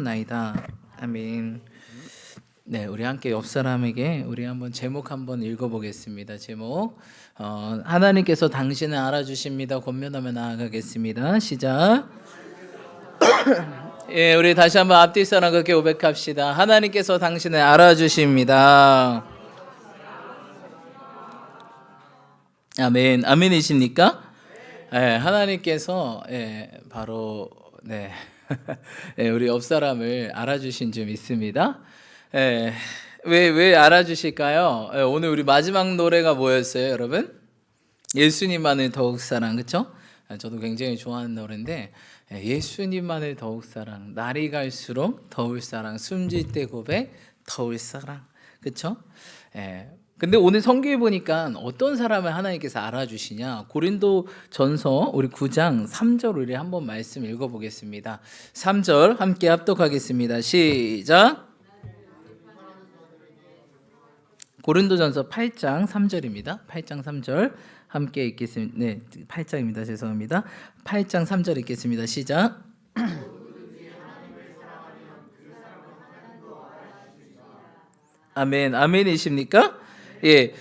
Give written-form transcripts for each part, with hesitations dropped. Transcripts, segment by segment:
나이다. 아멘. 네, 우리 함께 옆 사람에게 우리 한번 제목 한번 읽어보겠습니다. 제목 하나님께서 당신을 알아주십니다. 권면하며 나아가겠습니다. 시작. 예, 우리 다시 한번 앞뒤 사람 그렇게 고백합시다. 하나님께서 당신을 알아주십니다. 아멘. 아멘이십니까? 예, 하나님께서 바로 우리 옆 사람을 알아주신 줄 믿습니다. 왜 알아주실까요? 오늘 우리 마지막 노래가 뭐였어요, 여러분? 예수님만을 더욱 사랑, 그렇죠? 저도 굉장히 좋아하는 노래인데 예수님만을 더욱 사랑, 날이 갈수록 더울 사랑, 숨질 때 고백, 더울 사랑, 그렇죠? 근데 오늘 성경에 보니까 어떤 사람을 하나님께서 알아주시냐? 고린도전서 우리 9장 3절 우리 한번 말씀 읽어보겠습니다. 3절 함께 합독하겠습니다. 시작. 고린도전서 8장 3절입니다. 8장 3절 함께 읽겠습니다. 네, 8장입니다. 죄송합니다. 8장 3절 읽겠습니다. 시작. 아멘. 아멘이십니까? 예,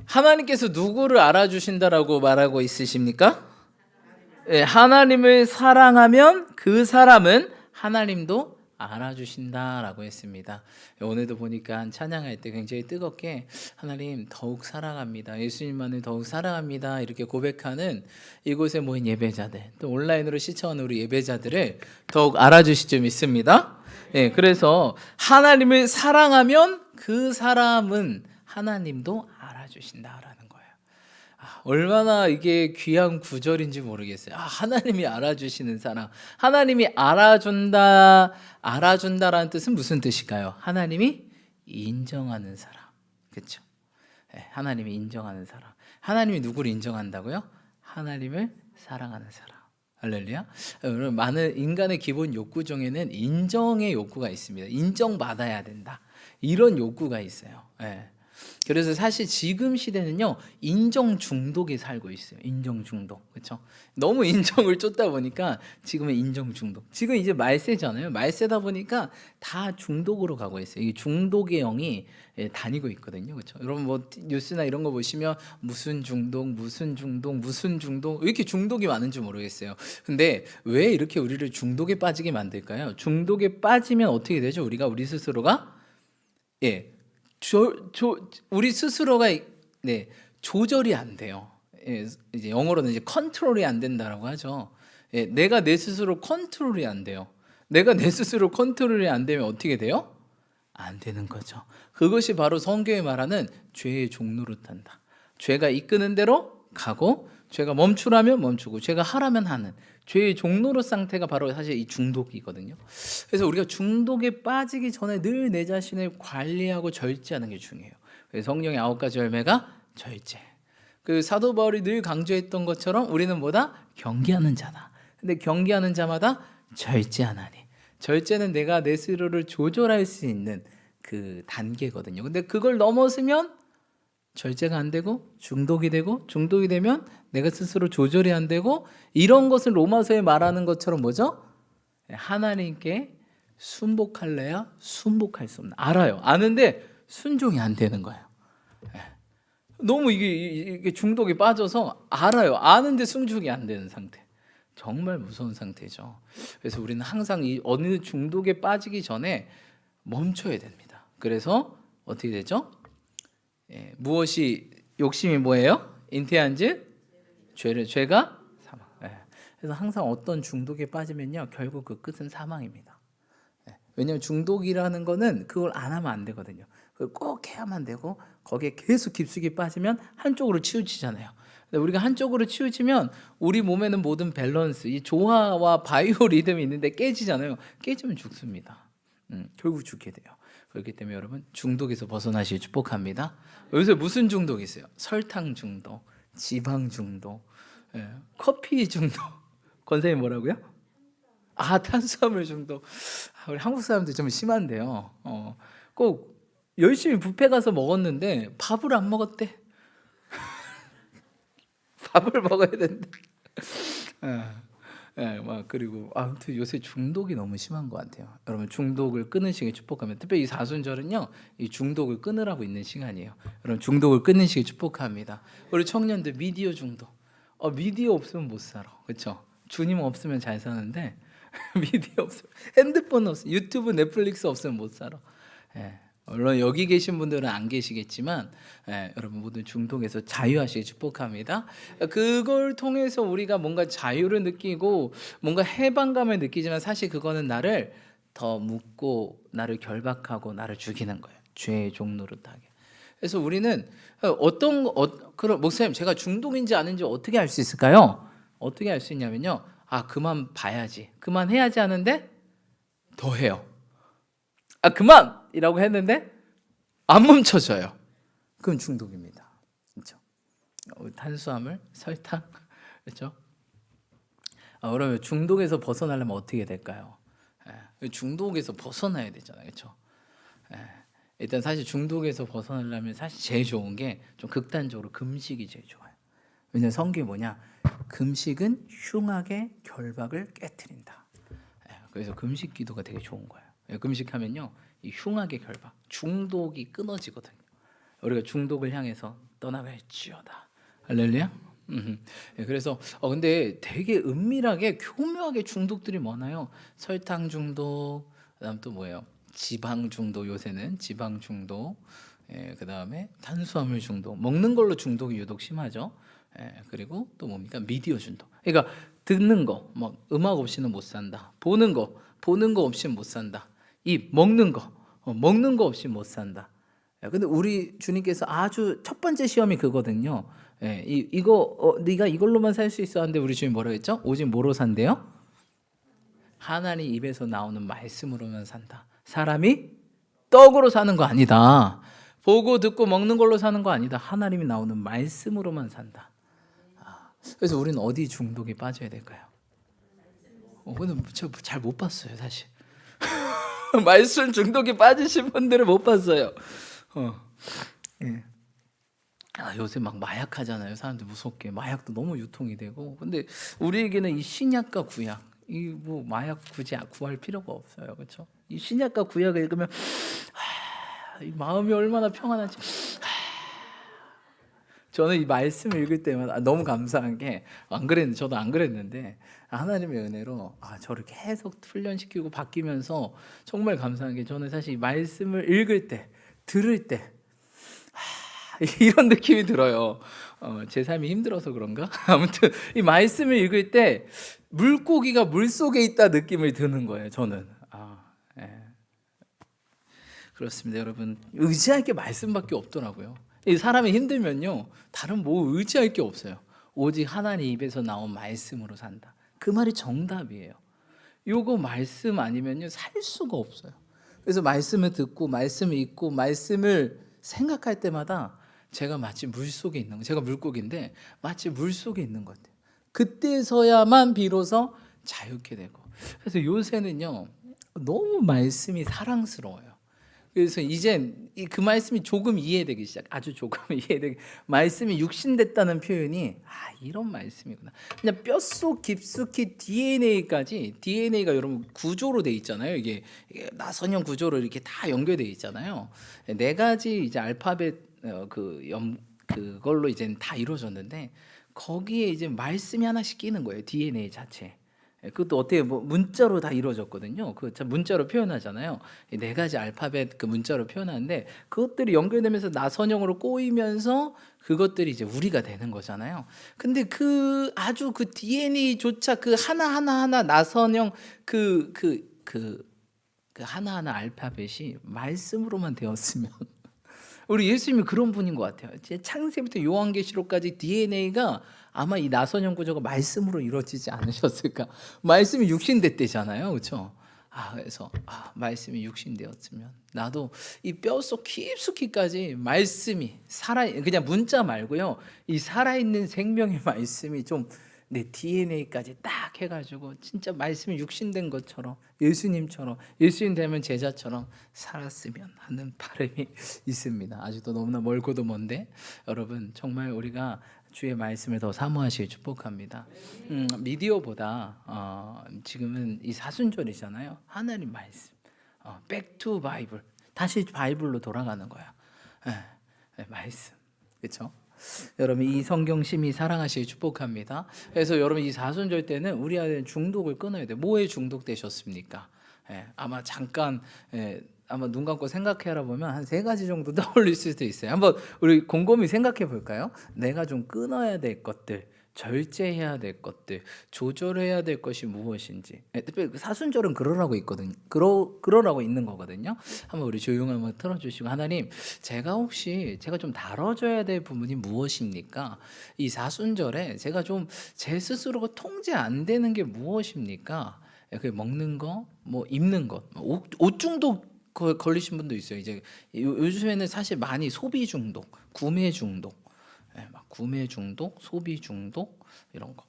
하나님께서 누구를 알아주신다라고 말하고 있으십니까? 예, 하나님을 사랑하면 그 사람은 하나님도 알아주신다라고 했습니다. 오늘도 보니까 찬양할 때 굉장히 뜨겁게 하나님 더욱 사랑합니다. 예수님만을 더욱 사랑합니다. 이렇게 고백하는 이곳에 모인 예배자들, 또 온라인으로 시청하는 우리 예배자들을 더욱 알아주실 줄 믿습니다. 예, 그래서 하나님을 사랑하면 그 사람은 하나님도 알아주신다라는 거예요. 얼마나 이게 귀한 구절인지 모르겠어요. 하나님이 알아주시는 사람, 하나님이 알아준다라는 뜻은 무슨 뜻일까요? 하나님이 인정하는 사람, 그렇죠? 하나님이 인정하는 사람. 하나님이 누구를 인정한다고요? 하나님을 사랑하는 사람. 할렐루야. 여러분, 많은 인간의 기본 욕구 중에는 인정의 욕구가 있습니다. 인정받아야 된다, 이런 욕구가 있어요. 그래서 사실 지금 시대는요, 인정 중독에 살고 있어요. 인정 중독, 그렇죠? 너무 인정을 쫓다 보니까 지금은 인정 중독. 지금 이제 말세잖아요. 말세다 보니까 다 중독으로 가고 있어요. 이 중독의 영이 다니고 있거든요, 그렇죠? 여러분 뭐 뉴스나 이런 거 보시면 무슨 중독, 왜 이렇게 중독이 많은지 모르겠어요. 근데 왜 이렇게 우리를 중독에 빠지게 만들까요? 중독에 빠지면 어떻게 되죠? 우리 스스로가 우리 스스로가 조절이 안 돼요. 이제 영어로는 이제 컨트롤이 안 된다라고 하죠. 내가 내 스스로 컨트롤이 안 돼요. 내가 내 스스로 컨트롤이 안 되면 어떻게 돼요? 안 되는 거죠. 그것이 바로 성경이 말하는 죄의 종노릇 한다. 죄가 이끄는 대로 가고, 죄가 멈추라면 멈추고, 죄가 하라면 하는 죄의 종노릇 상태가 바로 사실 이 중독이거든요. 그래서 우리가 중독에 빠지기 전에 늘 내 자신을 관리하고 절제하는 게 중요해요. 그래서 성령의 9가지 열매가 절제. 그 사도 바울이 늘 강조했던 것처럼 우리는 뭐다? 경계하는 자다. 근데 경계하는 자마다 절제하나니. 절제는 내가 내 스스로를 조절할 수 있는 그 단계거든요. 근데 그걸 넘어서면 절제가 안 되고 중독이 되고, 중독이 되면 내가 스스로 조절이 안 되고, 이런 것을 로마서에 말하는 것처럼 뭐죠? 하나님께 순복할래야 순복할 수 없는. 알아요. 아는데 순종이 안 되는 거예요. 너무 이게 중독에 빠져서 알아요. 아는데 순종이 안 되는 상태. 정말 무서운 상태죠. 그래서 우리는 항상 이 어느 중독에 빠지기 전에 멈춰야 됩니다. 그래서 어떻게 되죠? 무엇이 욕심이 뭐예요? 잉태한즉 죄가 사망. 그래서 항상 어떤 중독에 빠지면요, 결국 그 끝은 사망입니다. 왜냐하면 중독이라는 거는 그걸 안 하면 안 되거든요. 그걸 꼭 해야만 되고, 거기에 계속 깊숙이 빠지면 한쪽으로 치우치잖아요. 근데 우리가 한쪽으로 치우치면 우리 몸에는 모든 밸런스, 이 조화와 바이오 리듬이 있는데 깨지잖아요. 깨지면 죽습니다. 결국 죽게 돼요. 그렇기 때문에 여러분, 중독에서 벗어나시길 축복합니다. 요새 무슨 중독이 있어요? 설탕 중독, 지방 중독, 커피 중독. 권사님 뭐라고요? 탄수화물 중독. 우리 한국 사람들 좀 심한데요. 꼭 열심히 뷔페 가서 먹었는데 밥을 안 먹었대. 밥을 먹어야 된대. 예, 막 그리고 아무튼 요새 중독이 너무 심한 것 같아요. 여러분 중독을 끊으시길 축복합니다. 특별히 이 사순절은요, 이 중독을 끊으라고 있는 시간이에요. 여러분 중독을 끊으시길 축복합니다. 우리 청년들 미디어 중독. 미디어 없으면 못 살아, 그렇죠? 주님 없으면 잘 사는데 미디어 없으면, 핸드폰 없으면, 유튜브, 넷플릭스 없으면 못 살아. 예. 물론 여기 계신 분들은 안 계시겠지만 여러분 모두 중독에서 자유하시길 축복합니다. 그걸 통해서 우리가 뭔가 자유를 느끼고 뭔가 해방감을 느끼지만 사실 그거는 나를 더 묶고 나를 결박하고 나를 죽이는 거예요. 죄의 종노릇하게. 그래서 우리는 그럼 목사님 제가 중독인지 아닌지 어떻게 알 수 있을까요? 어떻게 알 수 있냐면요. 그만 봐야지, 그만 해야지 하는데 더 해요. 그만이라고 했는데 안 멈춰져요. 그럼 중독입니다. 그렇죠? 탄수화물, 설탕, 그렇죠? 그러면 중독에서 벗어나려면 어떻게 될까요? 중독에서 벗어나야 되잖아요, 그렇죠? 일단 사실 중독에서 벗어나려면 사실 제일 좋은 게 좀 극단적으로 금식이 제일 좋아요. 왜냐면 성경이 뭐냐? 금식은 흉악의 결박을 깨트린다. 그래서 금식 기도가 되게 좋은 거예요. 금식하면요, 이 흉악의 결박, 중독이 끊어지거든요. 우리가 중독을 향해서 떠나갈지어다. 할렐루야. 그래서 근데 되게 은밀하게 교묘하게 중독들이 많아요. 설탕 중독, 그다음 또 뭐예요? 지방 중독. 요새는 지방 중독. 그다음에 탄수화물 중독. 먹는 걸로 중독이 유독 심하죠. 그리고 또 뭡니까? 미디어 중독. 그러니까 듣는 거, 막 음악 없이는 못 산다. 보는 거 없이는 못 산다. 먹는 거 없이 못 산다. 근데 우리 주님께서 아주 첫 번째 시험이 그거든요. 네가 이걸로만 살 수 있어 하는데 우리 주님 뭐라고 했죠? 오직 뭐로 산대요? 하나님 입에서 나오는 말씀으로만 산다. 사람이 떡으로 사는 거 아니다. 보고 듣고 먹는 걸로 사는 거 아니다. 하나님이 나오는 말씀으로만 산다. 그래서 우리는 어디 중독에 빠져야 될까요? 근데 저 잘 못 봤어요, 사실. 말씀 중독에 빠지신 분들을 못 봤어요. 예. 요새 막 마약 하잖아요. 사람들 무섭게 마약도 너무 유통이 되고. 근데 우리에게는 이 신약과 구약, 이 뭐 마약 굳이 구할 필요가 없어요, 그렇죠? 이 신약과 구약을 읽으면 이 마음이 얼마나 평안한지. 저는 이 말씀을 읽을 때마다 너무 감사한 게, 저도 안 그랬는데 하나님의 은혜로 저를 계속 훈련시키고 바뀌면서 정말 감사한 게, 저는 사실 이 말씀을 읽을 때, 들을 때 이런 느낌이 들어요. 제 삶이 힘들어서 그런가? 아무튼 이 말씀을 읽을 때 물고기가 물속에 있다 느낌을 드는 거예요, 저는. 그렇습니다, 여러분. 의지할 게 말씀밖에 없더라고요. 이 사람이 힘들면요, 다른 뭐 의지할 게 없어요. 오직 하나님 입에서 나온 말씀으로 산다. 그 말이 정답이에요. 요거 말씀 아니면요 살 수가 없어요. 그래서 말씀을 듣고 말씀을 읽고 말씀을 생각할 때마다 제가 마치 물속에 있는 거, 제가 물고기인데 마치 물속에 있는 것 같아요. 그때서야만 비로소 자유케 되고. 그래서 요새는요 너무 말씀이 사랑스러워요. 그래서 이젠 그 말씀이 조금 이해되기 시작. 아주 조금 이해되기. 말씀이 육신됐다는 표현이 이런 말씀이구나. 그냥 뼛속 깊숙이 DNA까지, DNA가 여러분 구조로 돼 있잖아요. 이게 나선형 구조로 이렇게 다 연결돼 있잖아요. 네 가지 이제 알파벳 그걸로 이제 다 이루어졌는데 거기에 이제 말씀이 하나씩 끼는 거예요. DNA 자체. 그것도 어떻게 문자로 다 이루어졌거든요. 그 문자로 표현하잖아요. 네 가지 알파벳 그 문자로 표현하는데 그것들이 연결되면서 나선형으로 꼬이면서 그것들이 이제 우리가 되는 거잖아요. 근데 아주 그 DNA조차 그 하나 나선형 그 하나하나 알파벳이 말씀으로만 되었으면 우리 예수님이 그런 분인 것 같아요. 창세부터 요한계시록까지 DNA가 아마 이 나선형 구조가 말씀으로 이루어지지 않으셨을까? 말씀이 육신됐대잖아요, 그렇죠? 그래서 말씀이 육신되었으면 나도 이 뼛속 깊숙이까지 말씀이 그냥 문자 말고요, 이 살아있는 생명의 말씀이 좀 내 DNA까지 딱 해가지고 진짜 말씀이 육신된 것처럼 예수님처럼, 예수님 닮은 제자처럼 살았으면 하는 바람이 있습니다. 아직도 너무나 멀고도 먼데 여러분 정말 우리가 주의 말씀을 더 사모하시길 축복합니다. 미디어보다 지금은 이 사순절이잖아요. 하나님 말씀, back to 바이블, 다시 바이블로 돌아가는 거야. 말씀, 그렇죠? 여러분 이 성경 심히 사랑하시길 축복합니다. 그래서 여러분 이 사순절 때는 우리 아이는 중독을 끊어야 돼. 뭐에 중독되셨습니까? 아마 잠깐 아마 눈 감고 생각해라 보면 한 3가지 정도 떠올릴 수도 있어요. 한번 우리 곰곰이 생각해 볼까요? 내가 좀 끊어야 될 것들, 절제해야 될 것들, 조절해야 될 것이 무엇인지. 특별히 사순절은 그러라고 있거든요. 그러라고 있는 거거든요. 한번 우리 조용히 한번 틀어주시고, 하나님, 제가 좀 다뤄줘야 될 부분이 무엇입니까? 이 사순절에 제가 좀 제 스스로가 통제 안 되는 게 무엇입니까? 그 먹는 거, 뭐 입는 것, 옷 중독 걸리신 분도 있어요. 이제 요즘에는 사실 많이 소비 중독, 구매 중독, 막 구매 중독, 소비 중독 이런 거,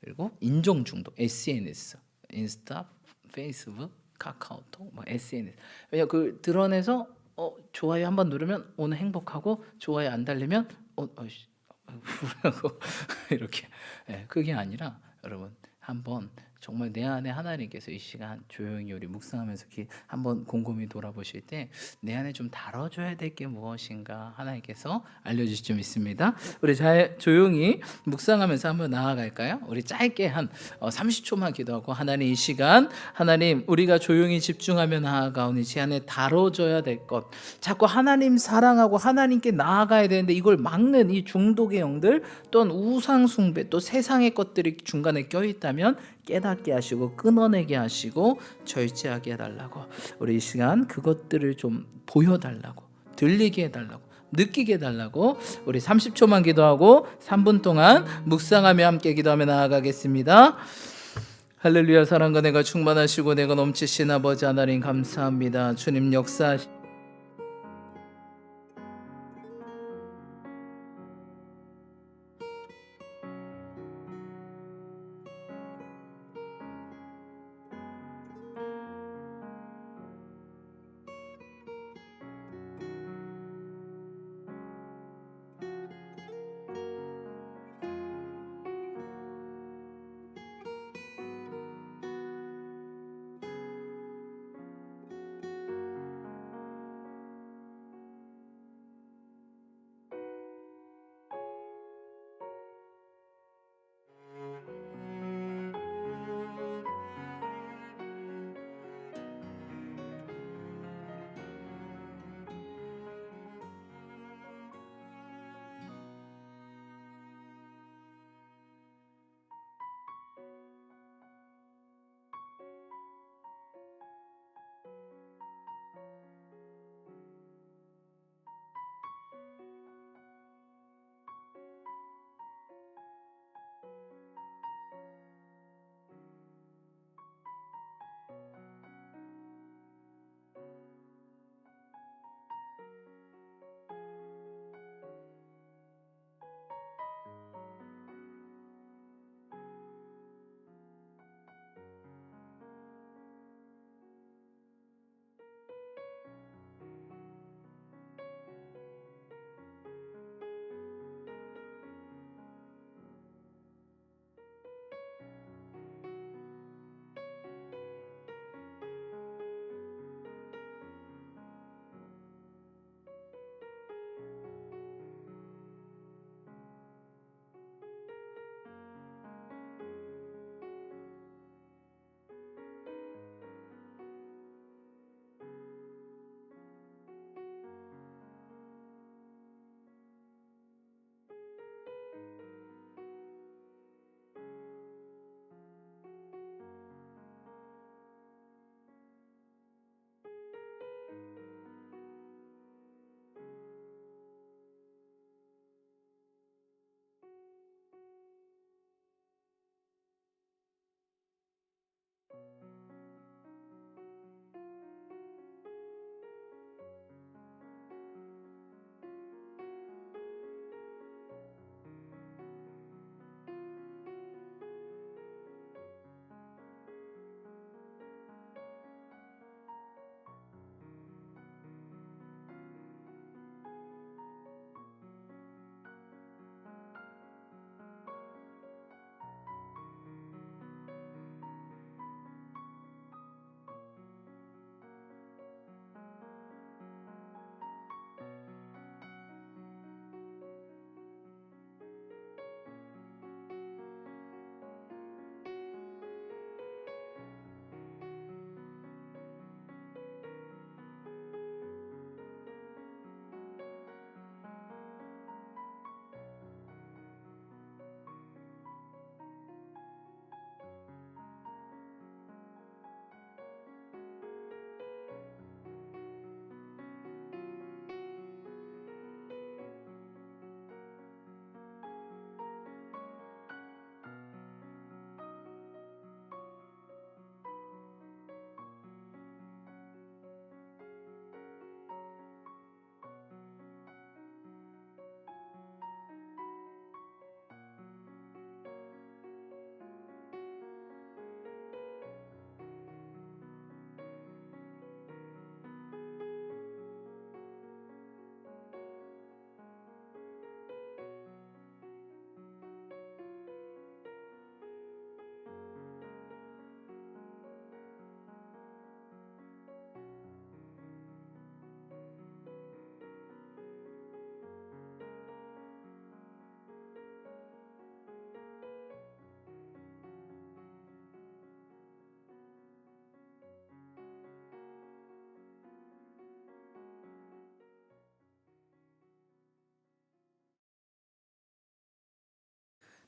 그리고 인정 중독, SNS, 인스타, 페이스북, 카카오톡, 뭐 SNS. 왜냐 그 드러내서 좋아요 한번 누르면 오늘 행복하고 좋아요 안 달리면 우울하고 이렇게. 그게 아니라 여러분 한번 정말 내 안에 하나님께서 이 시간 조용히 우리 묵상하면서 한번 곰곰이 돌아보실 때 내 안에 좀 다뤄줘야 될 게 무엇인가 하나님께서 알려주실 줄 믿습니다. 우리 잘 조용히 묵상하면서 한번 나아갈까요? 우리 짧게 한 30초만 기도하고, 하나님 이 시간, 하나님 우리가 조용히 집중하며 나아가오니 제 안에 다뤄줘야 될 것, 자꾸 하나님 사랑하고 하나님께 나아가야 되는데 이걸 막는 이 중독의 영들, 또는 우상 숭배, 또 세상의 것들이 중간에 껴있다면 깨닫게 하시고 끊어내게 하시고 절제하게 해달라고, 우리 이 시간 그것들을 좀 보여달라고, 들리게 해달라고, 느끼게 해달라고 우리 30초만 기도하고 3분 동안 묵상하며 함께 기도하며 나아가겠습니다. 할렐루야. 사랑과 내가 충만하시고 내가 넘치신 아버지 하나님 감사합니다. 주님 역사하시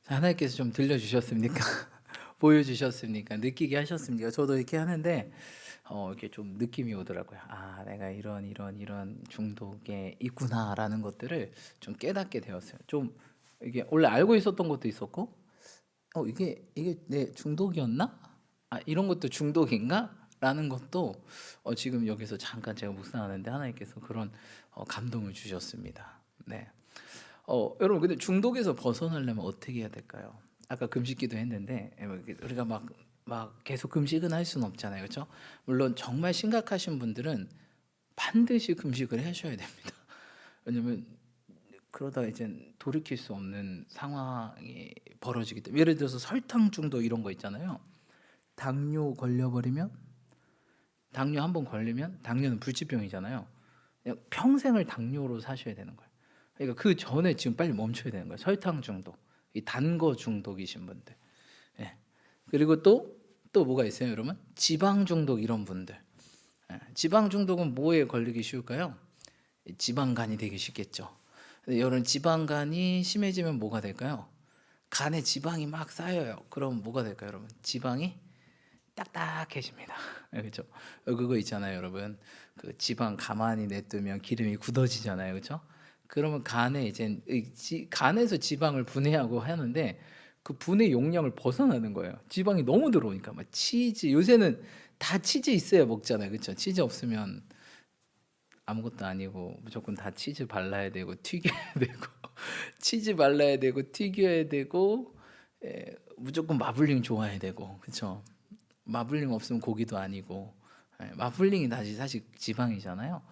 하나님께서 좀 들려주셨습니까? 보여주셨습니까? 느끼게 하셨습니까? 저도 이렇게 하는데 이렇게 좀 느낌이 오더라고요. 아, 내가 이런 중독에 있구나라는 것들을 좀 깨닫게 되었어요. 좀 이게 원래 알고 있었던 것도 있었고, 이게 내 중독이었나? 아, 이런 것도 중독인가? 라는 것도 지금 여기서 잠깐 제가 묵상하는데 하나님께서 그런 감동을 주셨습니다. 네. 여러분 근데 중독에서 벗어나려면 어떻게 해야 될까요? 아까 금식기도 했는데 우리가 막 계속 금식은 할 수는 없잖아요, 그렇죠? 물론 정말 심각하신 분들은 반드시 금식을 하셔야 됩니다. 왜냐면 그러다 이제 돌이킬 수 없는 상황이 벌어지기 때문에 예를 들어서 설탕 중독 이런 거 있잖아요. 당뇨 걸려버리면 당뇨 한번 걸리면 당뇨는 불치병이잖아요. 그냥 평생을 당뇨로 사셔야 되는 거예요. 그러니까 그 전에 지금 빨리 멈춰야 되는 거예요. 설탕 중독, 이 단 거 중독이신 분들. 예. 그리고 또 뭐가 있어요, 여러분? 지방 중독 이런 분들. 예. 지방 중독은 뭐에 걸리기 쉬울까요? 지방간이 되기 쉽겠죠. 근데 여러분 지방간이 심해지면 뭐가 될까요? 간에 지방이 막 쌓여요. 그럼 뭐가 될까요, 여러분? 지방이 딱딱해집니다. 그렇죠? 그거 있잖아요, 여러분. 그 지방 가만히 냅두면 기름이 굳어지잖아요, 그렇죠? 그러면 간에 이제 간에서 지방을 분해하고 하는데 그 분해 용량을 벗어나는 거예요. 지방이 너무 들어오니까 막 치즈 요새는 다 치즈 있어야 먹잖아요, 그렇죠? 치즈 없으면 아무것도 아니고 무조건 다 치즈 발라야 되고 튀겨야 되고 치즈 발라야 되고 튀겨야 되고 무조건 마블링 좋아야 되고 그렇죠? 마블링 없으면 고기도 아니고 마블링이 사실 지방이잖아요.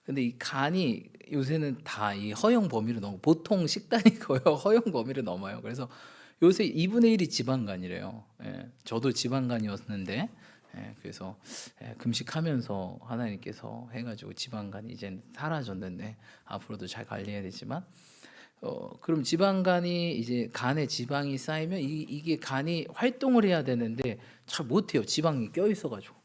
근데 이 간이 요새는 다 이 허용 범위를 넘어 보통 식단이 거의 허용 범위를 넘어요. 그래서 요새 2분의 1이 지방간이래요. 저도 지방간이었는데 그래서 금식하면서 하나님께서 해가지고 지방간이 이제 사라졌는데 앞으로도 잘 관리해야 되지만 그럼 지방간이 이제 간에 지방이 쌓이면 이게 간이 활동을 해야 되는데 잘 못해요. 지방이 껴 있어가지고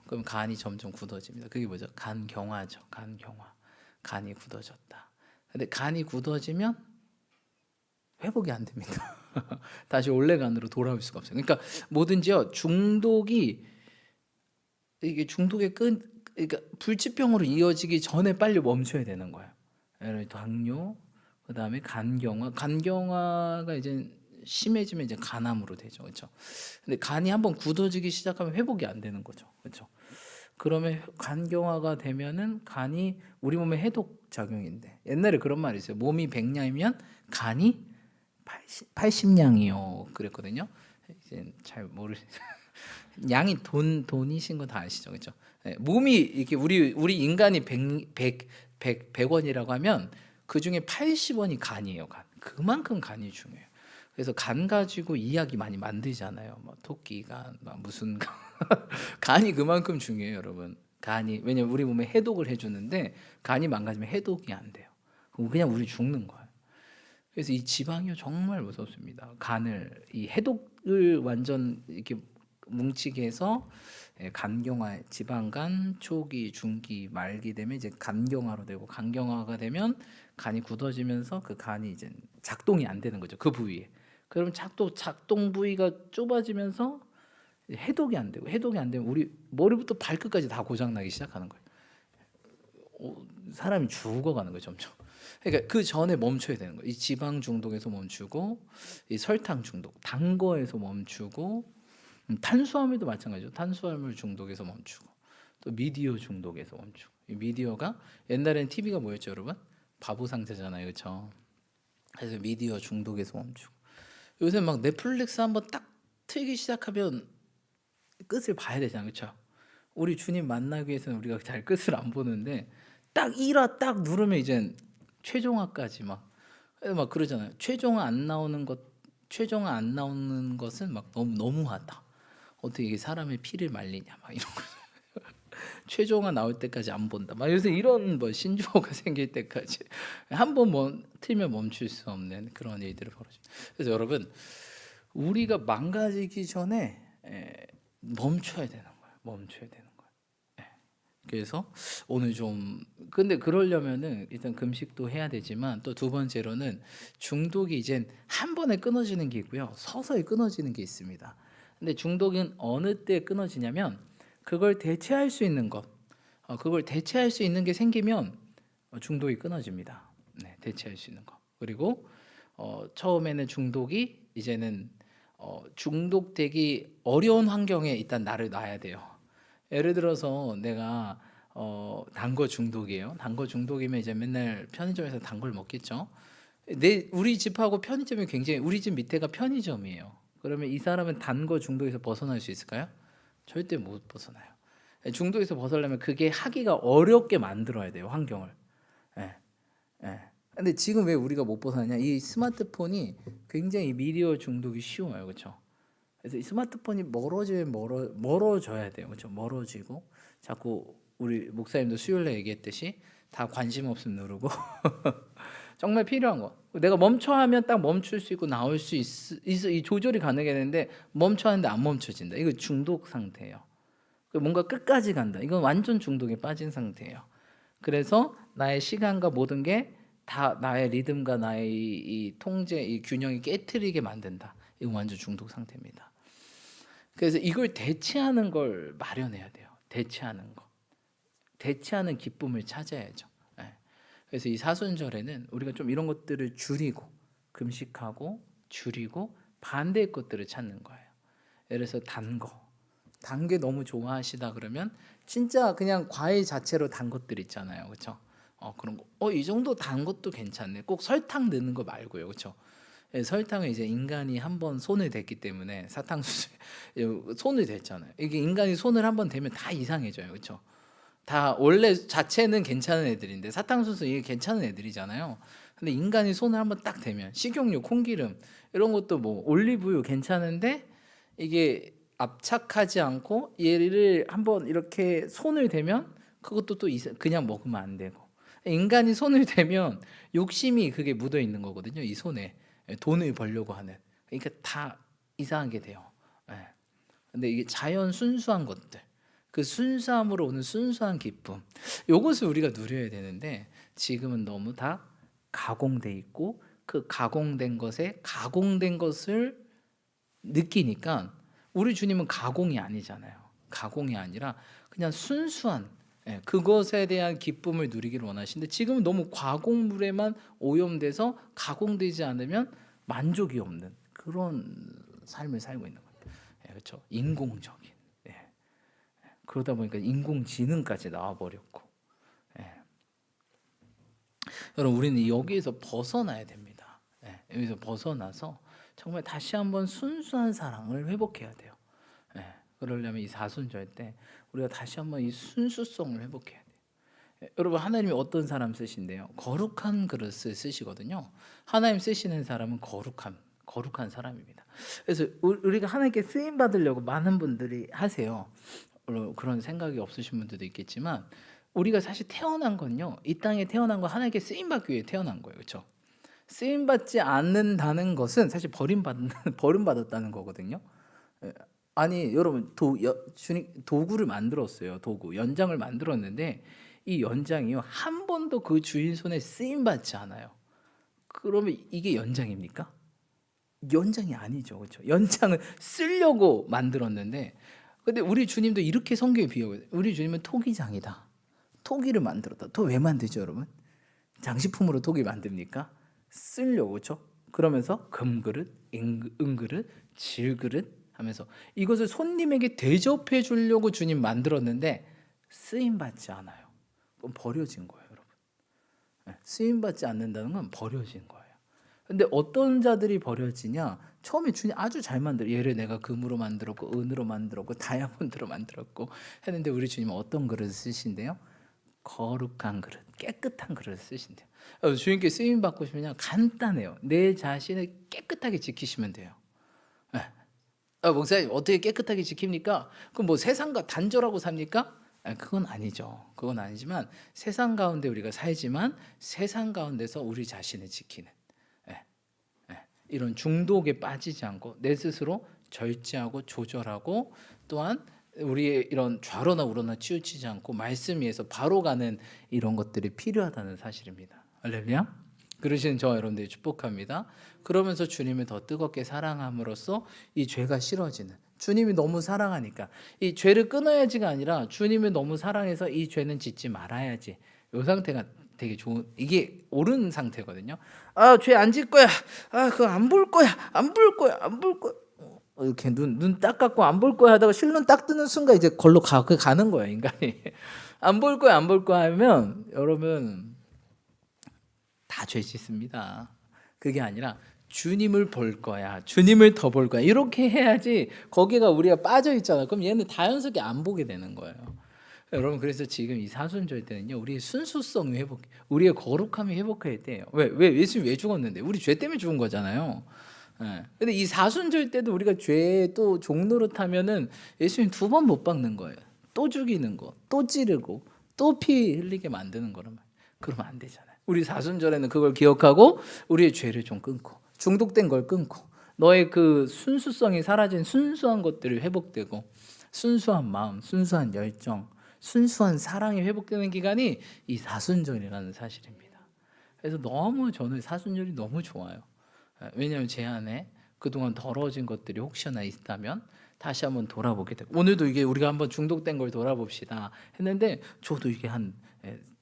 그럼 간이 점점 굳어집니다. 그게 뭐죠? 간경화죠. 간경화. 간이 굳어졌다. 근데 간이 굳어지면 회복이 안 됩니다. 다시 원래 간으로 돌아올 수가 없어요. 그러니까 뭐든지요 중독이 이게 중독의 그러니까 불치병으로 이어지기 전에 빨리 멈춰야 되는 거예요. 예를 들어 당뇨, 그다음에 간경화. 간경화가 이제 심해지면 이제 간암으로 되죠, 그렇죠? 근데 간이 한번 굳어지기 시작하면 회복이 안 되는 거죠, 그렇죠? 그러면 간경화가 되면은 간이 우리 몸의 해독 작용인데 옛날에 그런 말이 있어요. 몸이 100냥이면 간이 80냥이요. 그랬거든요. 이제 잘 모르. 양이 돈이신 거 다 아시죠, 그렇죠? 몸이 이렇게 우리 인간이 100원이라고 하면 그 중에 80원이 간이에요. 간. 그만큼 간이 중요해요. 그래서 간 가지고 이야기 많이 만들잖아요. 뭐 토끼간, 뭐 무슨 간. 간이 그만큼 중요해요, 여러분. 간이 왜냐면 우리 몸에 해독을 해주는데 간이 망가지면 해독이 안 돼요. 그럼 그냥 우리 죽는 거예요. 그래서 이 지방이 정말 무섭습니다. 간을 이 해독을 완전 이렇게 뭉치게 해서 간경화, 지방간, 초기, 중기, 말기 되면 이제 간경화로 되고 간경화가 되면 간이 굳어지면서 그 간이 이제 작동이 안 되는 거죠. 그 부위에. 그럼 작동 부위가 좁아지면서 해독이 안 되고 해독이 안 되면 우리 머리부터 발끝까지 다 고장 나기 시작하는 거예요. 사람이 죽어가는 거예요, 점점. 그러니까 그 전에 멈춰야 되는 거예요. 이 지방 중독에서 멈추고, 이 설탕 중독, 단 거에서 멈추고, 탄수화물도 마찬가지죠. 탄수화물 중독에서 멈추고, 또 미디어 중독에서 멈추고. 이 미디어가 옛날에는 TV가 뭐였죠, 여러분? 바보 상자잖아요, 그렇죠? 그래서 미디어 중독에서 멈추고. 요새 막 넷플릭스 한번 딱 틀기 시작하면 끝을 봐야 되잖아요, 그렇죠? 우리 주님 만나기 위해서는 우리가 잘 끝을 안 보는데 딱 1화 딱 누르면 이제 최종화까지 막 그러잖아요. 최종화 안 나오는 것은 막 너무 너무하다. 어떻게 이게 사람의 피를 말리냐 막 이런 거. 최종화 나올 때까지 안 본다. 막 요새 이런 뭐 신조어가 생길 때까지 한번 뭐 틀면 멈출 수 없는 그런 일들을 벌어져. 그래서 여러분 우리가 망가지기 전에 멈춰야 되는 거예요. 멈춰야 되는 거예요. 그래서 오늘 좀 근데 그러려면은 일단 금식도 해야 되지만 또 두 번째로는 중독이 이젠 한 번에 끊어지는 게 있고요. 서서히 끊어지는 게 있습니다. 근데 중독은 어느 때 끊어지냐면 그걸 대체할 수 있는 것, 그걸 대체할 수 있는 게 생기면 중독이 끊어집니다. 네, 대체할 수 있는 거. 그리고 처음에는 중독이 이제는 중독되기 어려운 환경에 일단 나를 놔야 돼요. 예를 들어서 내가 단 거 중독이에요. 단 거 중독이면 이제 맨날 편의점에서 단 걸 먹겠죠. 우리 집하고 편의점이 굉장히 우리 집 밑에가 편의점이에요. 그러면 이 사람은 단 거 중독에서 벗어날 수 있을까요? 절대 못 벗어나요. 중독에서 벗어나려면 그게 하기가 어렵게 만들어야 돼요, 환경을. 예. 예. 근데 지금 왜 우리가 못 벗어나냐? 이 스마트폰이 굉장히 미디어 중독이 쉬워요, 그렇죠? 그래서 이 스마트폰이 멀어지면 멀어져야 돼요, 그렇죠? 멀어지고 자꾸 우리 목사님도 수요일에 얘기했듯이 다 관심 없음 누르고 정말 필요한 거. 내가 멈춰 하면 딱 멈출 수 있고 나올 수 있어 이 조절이 가능했는데 멈춰 하는데 안 멈춰진다. 이거 중독 상태예요. 뭔가 끝까지 간다. 이건 완전 중독에 빠진 상태예요. 그래서 나의 시간과 모든 게 다 나의 리듬과 나의 이 통제, 이 균형이 깨트리게 만든다. 이건 완전 중독 상태입니다. 그래서 이걸 대체하는 걸 마련해야 돼요. 대체하는 거. 대체하는 기쁨을 찾아야죠. 예. 그래서 이 사순절에는 우리가 좀 이런 것들을 줄이고 금식하고 줄이고 반대의 것들을 찾는 거예요. 예를 들어서 단 게 너무 좋아하시다 그러면 진짜 그냥 과일 자체로 단 것들 있잖아요, 그렇죠? 그런 거, 이 정도 단 것도 괜찮네. 꼭 설탕 넣는 거 말고요, 그렇죠? 예, 설탕은 이제 인간이 한번 손을 댔기 때문에 사탕수수 손을 댔잖아요. 이게 인간이 손을 한번 대면 다 이상해져요, 그렇죠? 다 원래 자체는 괜찮은 애들인데 사탕수수 이게 괜찮은 애들이잖아요. 근데 인간이 손을 한번 딱 대면 식용유, 콩기름 이런 것도 뭐 올리브유 괜찮은데 이게 압착하지 않고 얘를 한번 이렇게 손을 대면 그것도 또 그냥 먹으면 안 되고 인간이 손을 대면 욕심이 그게 묻어 있는 거거든요. 이 손에 돈을 벌려고 하는 그러니까 다 이상하게 돼요. 예. 근데 이게 자연 순수한 것들 그 순수함으로 오는 순수한 기쁨 요것을 우리가 누려야 되는데 지금은 너무 다 가공돼 있고 그 가공된 것을 느끼니까 우리 주님은 가공이 아니잖아요. 가공이 아니라 그냥 순수한 그것에 대한 기쁨을 누리기를 원하시는데 지금은 너무 과공물에만 오염돼서 가공되지 않으면 만족이 없는 그런 삶을 살고 있는 거예요. 그렇죠? 인공적인. 그러다 보니까 인공지능까지 나와버렸고. 여러분 우리는 여기에서 벗어나야 됩니다. 여기서 벗어나서 정말 다시 한번 순수한 사랑을 회복해야 돼요. 그러려면 이 사순절 때 우리가 다시 한번 이 순수성을 회복해야 돼요. 여러분 하나님이 어떤 사람 쓰신대요? 거룩한 그릇을 쓰시거든요. 하나님 쓰시는 사람은 거룩한 사람입니다. 그래서 우리가 하나님께 쓰임 받으려고 많은 분들이 하세요. 물론 그런 생각이 없으신 분들도 있겠지만 우리가 사실 태어난 건요. 이 땅에 태어난 건 하나님께 쓰임 받기 위해 태어난 거예요. 그렇죠? 쓰임 받지 않는다는 것은 사실 버림받았다는 거거든요. 아니 여러분 도구를 만들었어요. 도구 연장을 만들었는데 이 연장이요 한 번도 그 주인 손에 쓰임 받지 않아요. 그러면 이게 연장입니까? 연장이 아니죠, 그렇죠? 연장을 쓰려고 만들었는데, 근데 우리 주님도 이렇게 성경에 비유해요. 우리 주님은 토기장이다. 토기를 만들었다. 또 왜 만들죠, 여러분? 장식품으로 토기 만듭니까? 쓰려고, 그렇죠? 그러면서 금그릇, 은그릇, 질그릇 하면서 이것을 손님에게 대접해 주려고 주님 만들었는데 쓰임 받지 않아요. 그건 버려진 거예요, 여러분. 쓰임 받지 않는다는 건 버려진 거예요. 근데 어떤 자들이 버려지냐? 처음에 주님 아주 잘 만들어. 얘를 내가 금으로 만들었고 은으로 만들었고 다이아몬드로 만들었고 했는데 우리 주님은 어떤 그릇을 쓰신대요? 거룩한 그릇, 깨끗한 그릇을 쓰신대요. 주님께 쓰임 받고 싶으면 간단해요. 내 자신을 깨끗하게 지키시면 돼요. 목사님 어떻게 깨끗하게 지킵니까? 그럼 뭐 세상과 단절하고 삽니까? 그건 아니죠. 그건 아니지만 세상 가운데 우리가 살지만 세상 가운데서 우리 자신을 지키는 이런 중독에 빠지지 않고 내 스스로 절제하고 조절하고 또한 우리의 이런 좌로나 우로나 치우치지 않고 말씀 위에서 바로 가는 이런 것들이 필요하다는 사실입니다. 할렐루야. 그러시는 저 여러분들이 축복합니다. 그러면서 주님을 더 뜨겁게 사랑함으로써 이 죄가 싫어지는, 주님이 너무 사랑하니까 이 죄를 끊어야지가 아니라 주님을 너무 사랑해서 이 죄는 짓지 말아야지, 이 상태가 되게 좋은, 이게 옳은 상태거든요. 아, 죄 안 짓 거야. 아, 그거 안 볼 거야. 안 볼 거야. 안 볼 거야. 이렇게 눈 딱 감고 안 볼 거야 하다가 실눈 딱 뜨는 순간 이제 걸로 가는 거예요, 인간이. 안 볼 거야, 안 볼 거야 하면 여러분 다 죄 짓습니다. 그게 아니라 주님을 볼 거야, 주님을 더 볼 거야, 이렇게 해야지 거기가 우리가 빠져 있잖아. 그럼 얘는 자연스럽게 안 보게 되는 거예요. 여러분, 그래서 지금 이 사순절 때는요, 우리의 순수성이 회복, 우리의 거룩함이 회복해야 돼요. 왜 예수님 왜 죽었는데? 우리 죄 때문에 죽은 거잖아요. 예. 근데 이 사순절 때도 우리가 죄 또 종노릇하면은 예수님 2번 못 박는 거예요. 또 죽이는 거, 또 찌르고, 또 피 흘리게 만드는 거란 말이에요. 그러면 안 되잖아요. 우리 사순절에는 그걸 기억하고 우리의 죄를 좀 끊고, 중독된 걸 끊고, 너의 그 순수성이 사라진 순수한 것들이 회복되고, 순수한 마음, 순수한 열정, 순수한 사랑이 회복되는 기간이 이 사순절이라는 사실입니다. 그래서 너무 저는 사순절이 너무 좋아요. 왜냐하면 제 안에 그동안 더러워진 것들이 혹시나 있다면 다시 한번 돌아보게 되고, 오늘도 이게 우리가 한번 중독된 걸 돌아봅시다 했는데, 저도 이게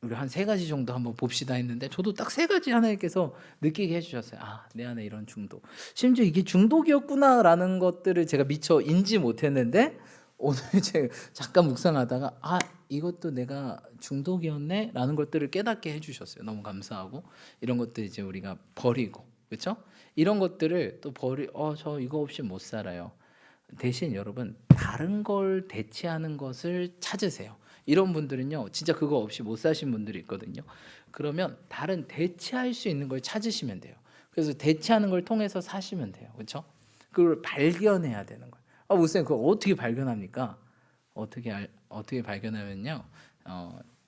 우리 한 3가지 정도 한번 봅시다 했는데, 저도 딱 3가지 하나님께서 느끼게 해주셨어요. 아, 내 안에 이런 중독, 심지어 이게 중독이었구나라는 것들을 제가 미처 인지 못했는데, 오늘 제가 잠깐 묵상하다가 아, 이것도 내가 중독이었네 라는 것들을 깨닫게 해주셨어요. 너무 감사하고, 이런 것들 이제 우리가 버리고, 그렇죠? 이런 것들을 또 저 이거 없이 못 살아요. 대신 여러분, 다른 걸 대체하는 것을 찾으세요. 이런 분들은요, 진짜 그거 없이 못 사신 분들이 있거든요. 그러면 다른 대체할 수 있는 걸 찾으시면 돼요. 그래서 대체하는 걸 통해서 사시면 돼요. 그렇죠? 그걸 발견해야 되는 거예요. 아, 목사님, 그거 어떻게 발견합니까? 어떻게 발견하면요,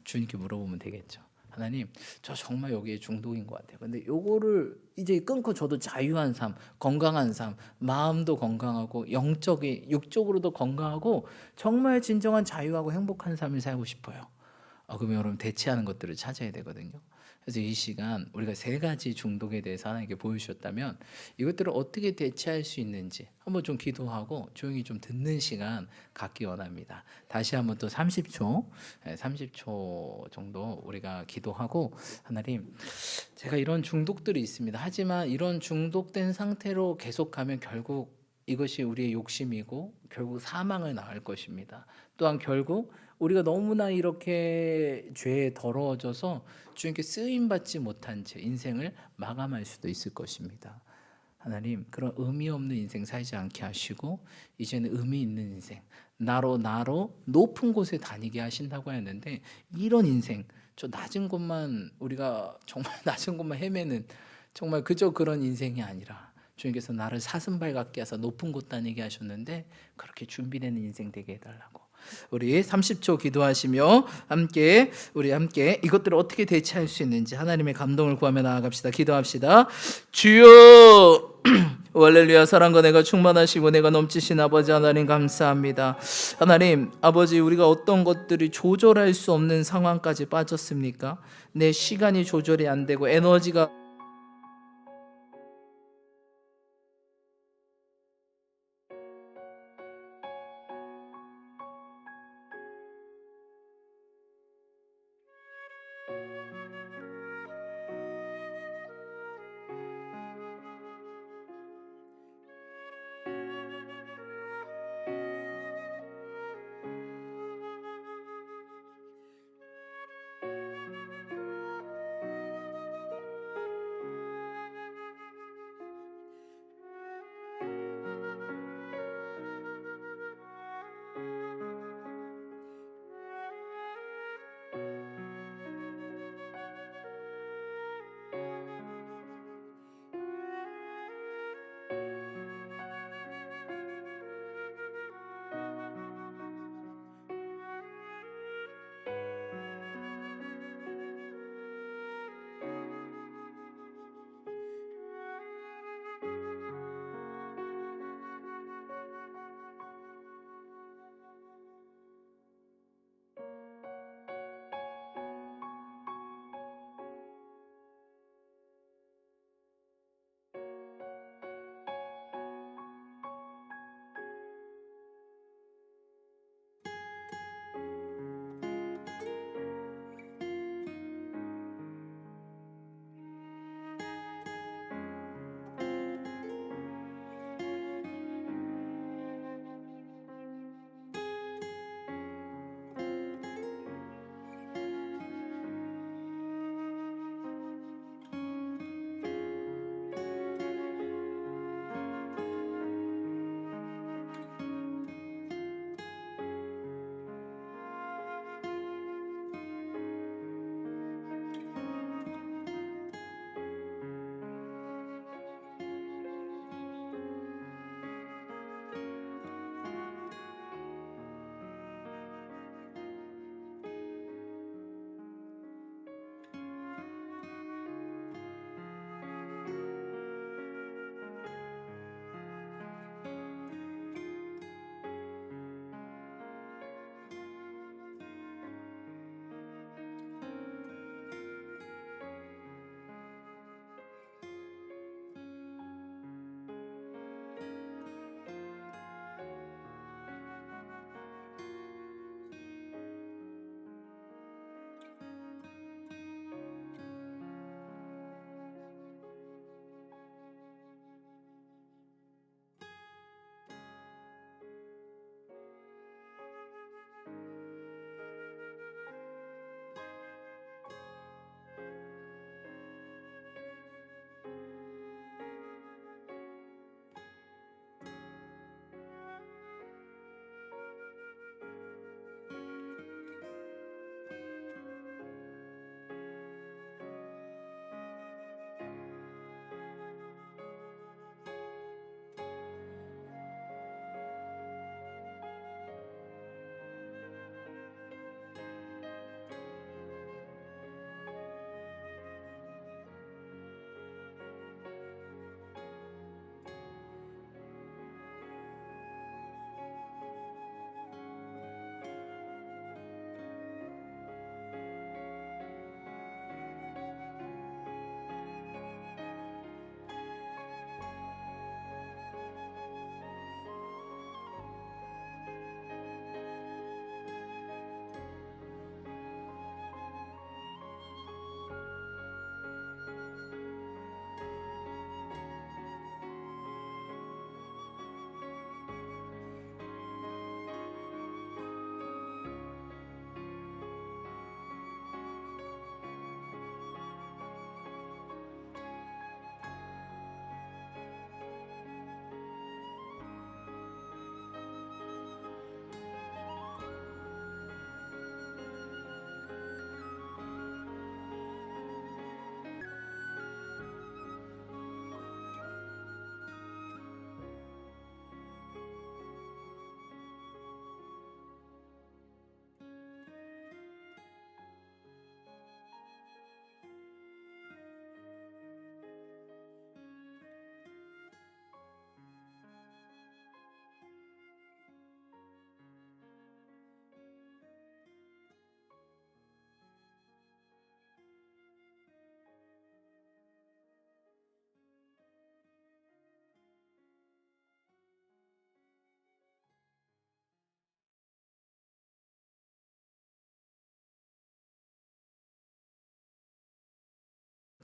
주님께 물어보면 되겠죠. 하나님, 저 정말 여기에 중독인 것 같아요. 근데 요거를 이제 끊고 저도 자유한 삶, 건강한 삶, 마음도 건강하고 육적으로도 건강하고 정말 진정한 자유하고 행복한 삶을 살고 싶어요. 그러면 여러분, 대체하는 것들을 찾아야 되거든요. 그래서 이 시간 우리가 3가지 중독에 대해서 하나님께 보여주셨다면, 이것들을 어떻게 대체할 수 있는지 한번 좀 기도하고 조용히 좀 듣는 시간 갖기 원합니다. 다시 한번 또 30초 정도 우리가 기도하고, 하나님, 제가 이런 중독들이 있습니다. 하지만 이런 중독된 상태로 계속하면 결국 이것이 우리의 욕심이고 결국 사망을 낳을 것입니다. 또한 결국 우리가 너무나 이렇게 죄에 더러워져서 주님께 쓰임받지 못한 채 인생을 마감할 수도 있을 것입니다. 하나님, 그런 의미 없는 인생 살지 않게 하시고 이제는 의미 있는 인생, 나로 높은 곳에 다니게 하신다고 했는데, 이런 인생, 저 낮은 곳만, 우리가 정말 낮은 곳만 헤매는, 정말 그저 그런 인생이 아니라 주님께서 나를 사슴발 같게 하사 높은 곳 다니게 하셨는데, 그렇게 준비되는 인생 되게 해달라고. 우리 30초 기도하시며 우리 함께 이것들을 어떻게 대체할 수 있는지 하나님의 감동을 구하며 나아갑시다. 기도합시다. 주여, 할렐루야. 사랑과 내가 충만하시고 내가 넘치신 아버지 하나님, 감사합니다. 하나님 아버지, 우리가 어떤 것들이 조절할 수 없는 상황까지 빠졌습니까? 내 시간이 조절이 안 되고 에너지가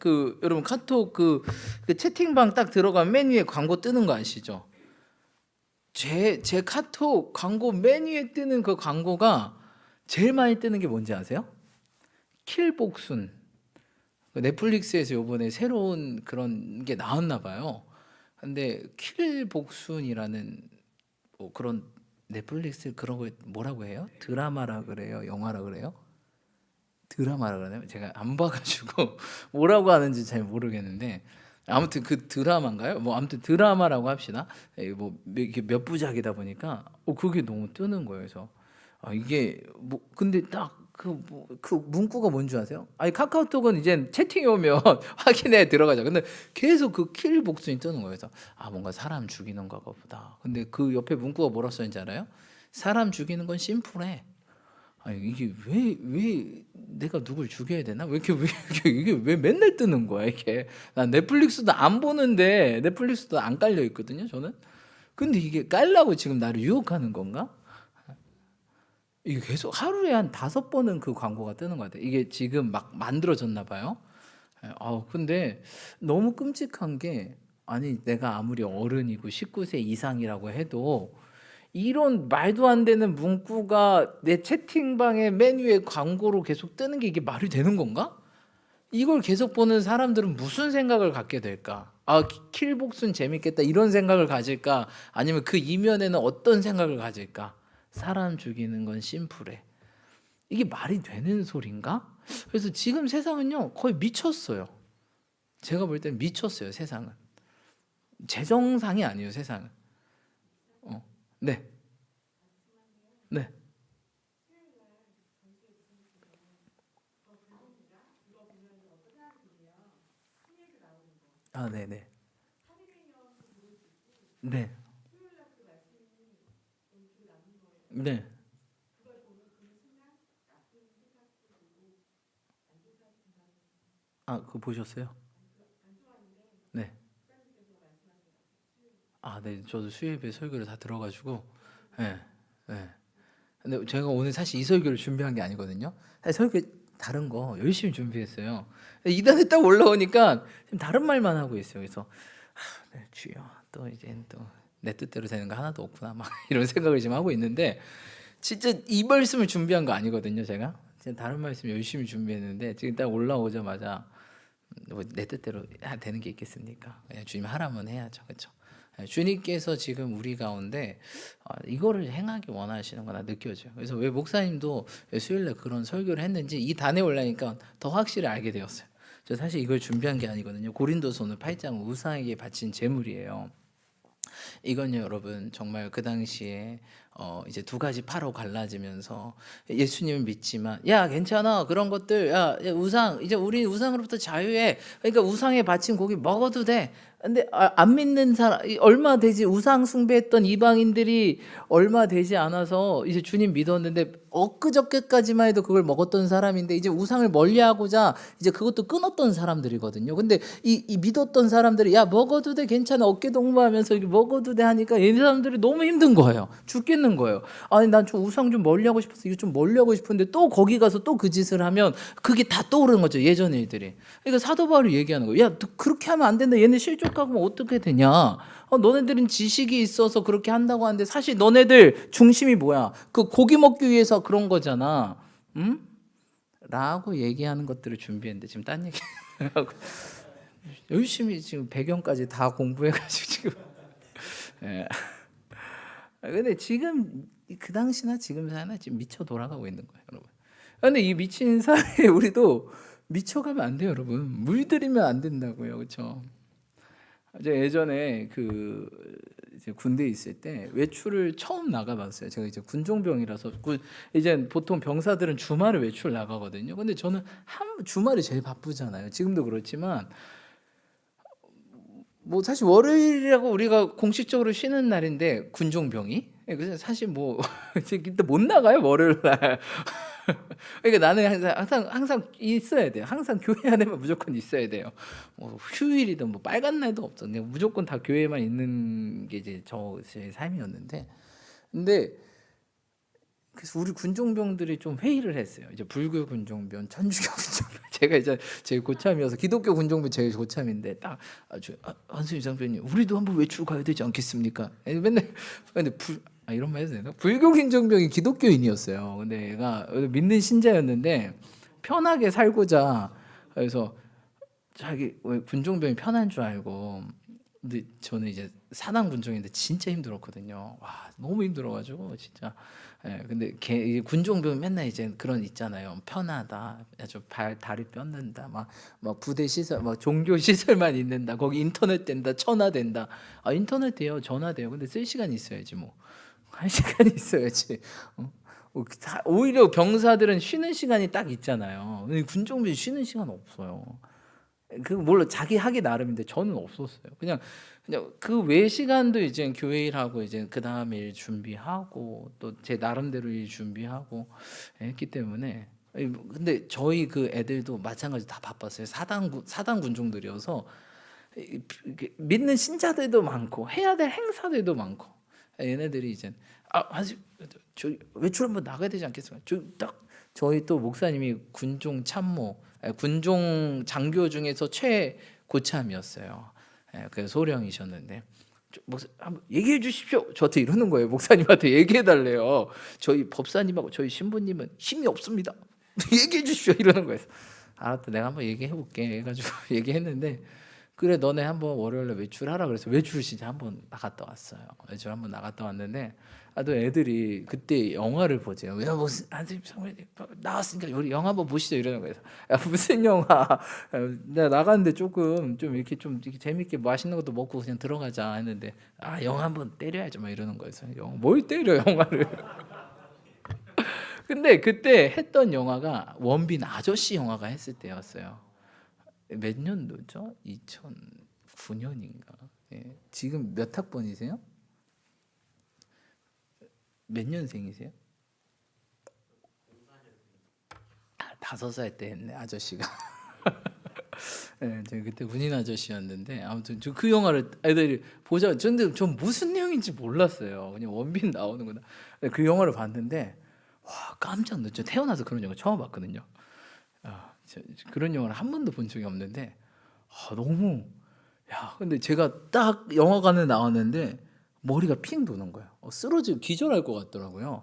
그 여러분 카톡 그 채팅방 딱 들어가면 맨 위에 광고 뜨는 거 아시죠? 제 카톡 광고 맨 위에 뜨는 그 광고가 제일 많이 뜨는 게 뭔지 아세요? 킬복순. 넷플릭스에서 요번에 새로운 그런 게 나왔나 봐요. 근데 킬복순이라는 뭐 그런 넷플릭스 그런 거 뭐라고 해요? 드라마라 그래요? 영화라 그래요? 드라마라 그러나요? 제가 안 봐가지고 뭐라고 하는지 잘 모르겠는데 아무튼 그 드라마인가요? 뭐 아무튼 드라마라고 합시다. 뭐 이게 몇 부작이다 보니까 그게 너무 뜨는 거예요. 그래서 이게 뭐 근데 딱 그 문구가 뭔지 아세요? 아니 카카오톡은 이제 채팅이 오면 확인해 들어가죠. 근데 계속 그 킬 복순이 뜨는 거예요. 그래서 뭔가 사람 죽이는 거가 보다. 근데 그 옆에 문구가 뭐라 써있는지 알아요? 사람 죽이는 건 심플해. 아니 이게 왜 내가 누굴 죽여야 되나? 이게 왜 맨날 뜨는 거야 이게? 난 넷플릭스도 안 보는데 넷플릭스도 안 깔려 있거든요 저는. 근데 이게 깔라고 지금 나를 유혹하는 건가? 이게 계속 하루에 한 5번은 그 광고가 뜨는 것 같아요. 이게 지금 막 만들어졌나 봐요. 근데 너무 끔찍한 게 아니 내가 아무리 어른이고 19세 이상이라고 해도 이런 말도 안 되는 문구가 내 채팅방에 맨 위에 광고로 계속 뜨는 게 이게 말이 되는 건가? 이걸 계속 보는 사람들은 무슨 생각을 갖게 될까? 킬복순 재밌겠다 이런 생각을 가질까? 아니면 그 이면에는 어떤 생각을 가질까? 사람 죽이는 건 심플해. 이게 말이 되는 소린가? 그래서 지금 세상은요 거의 미쳤어요. 제가 볼 땐 미쳤어요 세상은. 제정상이 아니에요 세상은. 네, 네. 네네. 네. 네. 그거 보셨어요? 네. 네. 저도 수요일에 설교를 다 들어가지고, 네. 네. 근데 제가 오늘 사실 이 설교를 준비한 게 아니거든요. 사실 설교 다른 거 열심히 준비했어요. 이단에 딱 올라오니까 지금 다른 말만 하고 있어요. 그래서 네, 주여 또 이제 또 내 뜻대로 되는 거 하나도 없구나 막 이런 생각을 지금 하고 있는데 진짜 이 말씀을 준비한 거 아니거든요. 제가 지금 다른 말씀 열심히 준비했는데 지금 딱 올라오자마자 뭐내 뜻대로 되는 게 있겠습니까? 그냥 주님 하라면 해야죠, 그렇죠? 주님께서 지금 우리 가운데 이거를 행하기 원하시는 거나 느껴져요. 그래서 왜 목사님도 수요일에 그런 설교를 했는지 이 단에 올라니까 더 확실히 알게 되었어요. 저 사실 이걸 준비한 게 아니거든요. 고린도서 오늘 8장 우상에게 바친 제물이에요. 이건요 여러분 정말 그 당시에 이제 두 가지 파로 갈라지면서 예수님을 믿지만 야 괜찮아 그런 것들 야 우상 이제 우리 우상으로부터 자유해 그러니까 우상에 바친 고기 먹어도 돼. 근데 안 믿는 사람 얼마 되지 우상 숭배했던 이방인들이 얼마 되지 않아서 이제 주님 믿었는데 엊그저께까지만 해도 그걸 먹었던 사람인데 이제 우상을 멀리하고자 이제 그것도 끊었던 사람들이거든요. 근데 이 믿었던 사람들이 야 먹어도 돼 괜찮아 어깨 동무하면서 이렇게 먹어도 돼 하니까 이 사람들이 너무 힘든 거예요. 죽겠는 거예요. 아니 난 좀 우상 좀 멀리하고 싶어서 이거 좀 멀리하고 싶은데 또 거기 가서 또 그 짓을 하면 그게 다 떠오르는 거죠 예전 일들이. 그러니까 사도 바울이 얘기하는 거예요. 야 그렇게 하면 안 된다. 얘네 실족하고 뭐 어떻게 되냐? 너네들은 지식이 있어서 그렇게 한다고 하는데 사실 너네들 중심이 뭐야? 그 고기 먹기 위해서 그런 거잖아. 응? 라고 얘기하는 것들을 준비했는데 지금 딴 얘기 하고 열심히 지금 배경까지 다 공부해가지고 지금. 예. 근데 지금 그 당시나 지금 사나 지금 미쳐 돌아가고 있는 거예요, 여러분. 근데 이 미친 사회에 우리도 미쳐가면 안 돼요, 여러분. 물들이면 안 된다고요, 그렇죠? 제가 예전에 그 이제 군대에 있을 때 외출을 처음 나가봤어요. 제가 이제 군종병이라서 이제 보통 병사들은 주말에 외출 나가거든요. 근데 저는 주말이 제일 바쁘잖아요. 지금도 그렇지만 뭐 사실 월요일이라고 우리가 공식적으로 쉬는 날인데 군종병이 그래서 사실 뭐 그때 못 나가요 월요일 날. 그러니까 나는 항상 있어야 돼요. 항상 교회 안에만 무조건 있어야 돼요. 뭐 휴일이든 뭐 빨간 날도 없어. 그냥 무조건 다 교회만 있는 게 이제 제 삶이었는데, 근데 그래서 우리 군종병들이 좀 회의를 했어요. 이제 불교 군종병, 천주교 군종병. 제가 이제 제일 고참이어서 기독교 군종병 제일 고참인데 딱 한수희 장병님, 우리도 한번 외출 가야 되지 않겠습니까? 맨날 근데 이런 말 해도 되나? 불교 군종병이 기독교인이었어요. 근데 얘가 믿는 신자였는데 편하게 살고자 그래서 자기 군종병이 편한 줄 알고. 근데 저는 이제 사단 군종인데 진짜 힘들었거든요. 와, 너무 힘들어가지고 진짜. 예, 근데 이게 군종병 맨날 이제 그런 있잖아요. 편하다, 아주 다리 뼈는다, 막 부대 시설, 막 종교 시설만 있는다. 거기 인터넷 된다, 전화 된다. 인터넷 돼요, 전화 돼요. 근데 쓸 시간 있어야지 뭐. 할 시간 있어야지. 오히려 병사들은 쉬는 시간이 딱 있잖아요. 근데 군종병 쉬는 시간 없어요. 그 물론 자기 하기 나름인데 저는 없었어요. 그냥 그 외 시간도 이제 교회 일하고 이제 그 다음에 일 준비하고 또 제 나름대로 일 준비하고 했기 때문에. 근데 저희 그 애들도 마찬가지 다 바빴어요. 사단 군종들이어서 믿는 신자들도 많고 해야 될 행사들도 많고. 얘네들이 이제 아직 저 외출 한번 나가야 되지 않겠습니까? 저희 또 목사님이 군종 참모, 군종 장교 중에서 최고참이었어요. 그 소령이셨는데 목사 한번 얘기해 주십시오. 저한테 이러는 거예요. 목사님한테 얘기해 달래요. 저희 법사님하고 저희 신부님은 힘이 없습니다. 얘기해 주십시오. 이러는 거예요. 알았다, 내가 한번 얘기해 볼게 해가지고 얘기했는데, 그래 너네 한번 월요일에 외출하라 그래서 외출 진짜 한번 나갔다 왔어요. 외출 한번 나갔다 왔는데 또 애들이 그때 영화를 보재요. 야, 무슨 나왔으니까 우리 영화 한번 보시죠 이러는 거예요. 야, 무슨 영화? 내가 나갔는데 좀 이렇게 재밌게 맛있는 것도 먹고 그냥 들어가자 했는데 영화 한번 때려야죠 막 이러는 거예요. 뭘 때려 영화를? 근데 그때 했던 영화가 원빈 아저씨 영화가 했을 때였어요. 몇 년도죠? 2009년인가? 예. 지금 몇 학번이세요? 몇 년생이세요? 5살 때 했네 아저씨가. 네, 제가 그때 군인 아저씨였는데 아무튼 그 영화를 애들이 보자. 근데 전 무슨 내용인지 몰랐어요. 그냥 원빈 나오는구나. 그 영화를 봤는데 와, 깜짝 놀랐죠. 태어나서 그런 영화 처음 봤거든요. 그런 영화를 한 번도 본 적이 없는데 너무 근데 제가 딱 영화관에 나왔는데 머리가 핑 도는 거예요. 쓰러지고 기절할 것 같더라고요.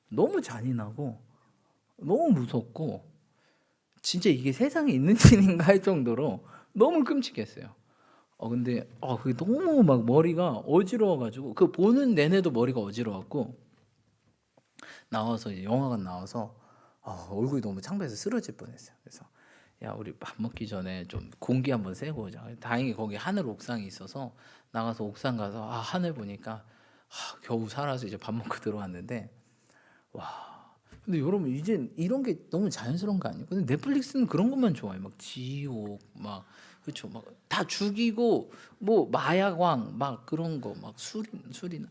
너무 잔인하고 너무 무섭고 진짜 이게 세상에 있는 일인가 할 정도로 너무 끔찍했어요. 근데 그게 너무 막 머리가 어지러워가지고 그 보는 내내도 머리가 어지러웠고 나와서 이제 영화관 나와서 얼굴이 너무 창백해서 쓰러질 뻔했어요. 그래서 야, 우리 밥 먹기 전에 좀 공기 한번 쐬고 오자. 다행히 거기 하늘 옥상이 있어서 나가서 옥상 가서 하늘 보니까 겨우 살아서 이제 밥 먹고 들어왔는데 와. 근데 여러분 이제 이런 게 너무 자연스러운 거 아니에요? 근데 넷플릭스는 그런 것만 좋아해. 막 지옥 막 그렇죠. 막 다 죽이고 뭐 마약왕 막 그런 거 막 술이나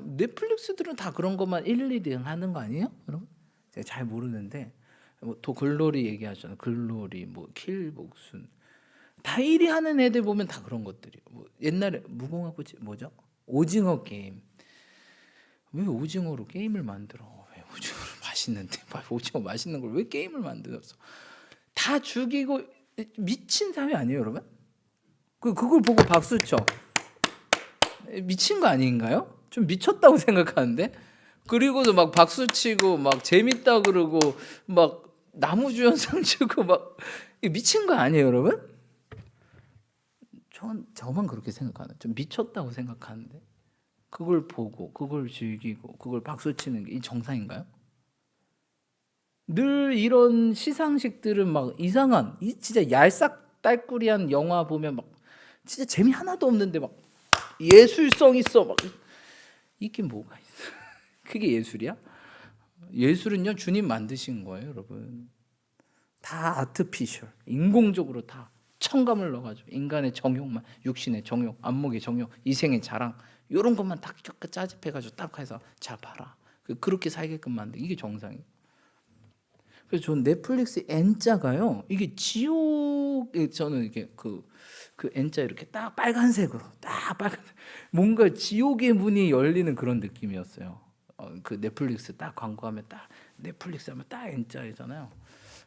넷플릭스들은 다 그런 것만 1, 2등 하는 거 아니에요? 여러분? 제가 잘 모르는데 또 글로리 얘기하잖아요. 글로리 뭐 킬복순 다 1위 하는 애들 보면 다 그런 것들이에요. 뭐 옛날에 무궁화 꽃이 뭐죠? 오징어 게임. 왜 오징어로 게임을 만들어? 왜 오징어로 맛있는데 오징어 맛있는 걸 왜 게임을 만들었어? 다 죽이고 미친 사회 아니에요, 여러분? 그걸 보고 박수 쳐. 미친 거 아닌가요? 좀 미쳤다고 생각하는데. 그리고도 막 박수 치고 막 재밌다 그러고 막 나무주연상 주고 막 미친 거 아니에요, 여러분? 저만 그렇게 생각하는, 좀 미쳤다고 생각하는데 그걸 보고 그걸 즐기고 그걸 박수 치는 게 이 정상인가요? 늘 이런 시상식들은 막 이상한 진짜 얄싹딸꾸리한 영화 보면 막 진짜 재미 하나도 없는데 막 예술성 있어 막 이게 뭐가 있어? 그게 예술이야? 예술은요 주님 만드신 거예요, 여러분. 다 아트피셜, 인공적으로 다 첨감을 넣어가지고 인간의 정욕만, 육신의 정욕, 안목의 정욕, 이생의 자랑 이런 것만 딱 짜집해가지고 딱 해서 자 봐라. 그렇게 살게끔 만든 이게 정상이에요. 그래서 저는 넷플릭스 N자가요 이게 지옥, 저는 이게 그 N자 이렇게 딱 빨간색으로 딱 빨간색 뭔가 지옥의 문이 열리는 그런 느낌이었어요. 그 넷플릭스 딱 광고하면 딱 넷플릭스 하면 딱 N자이잖아요.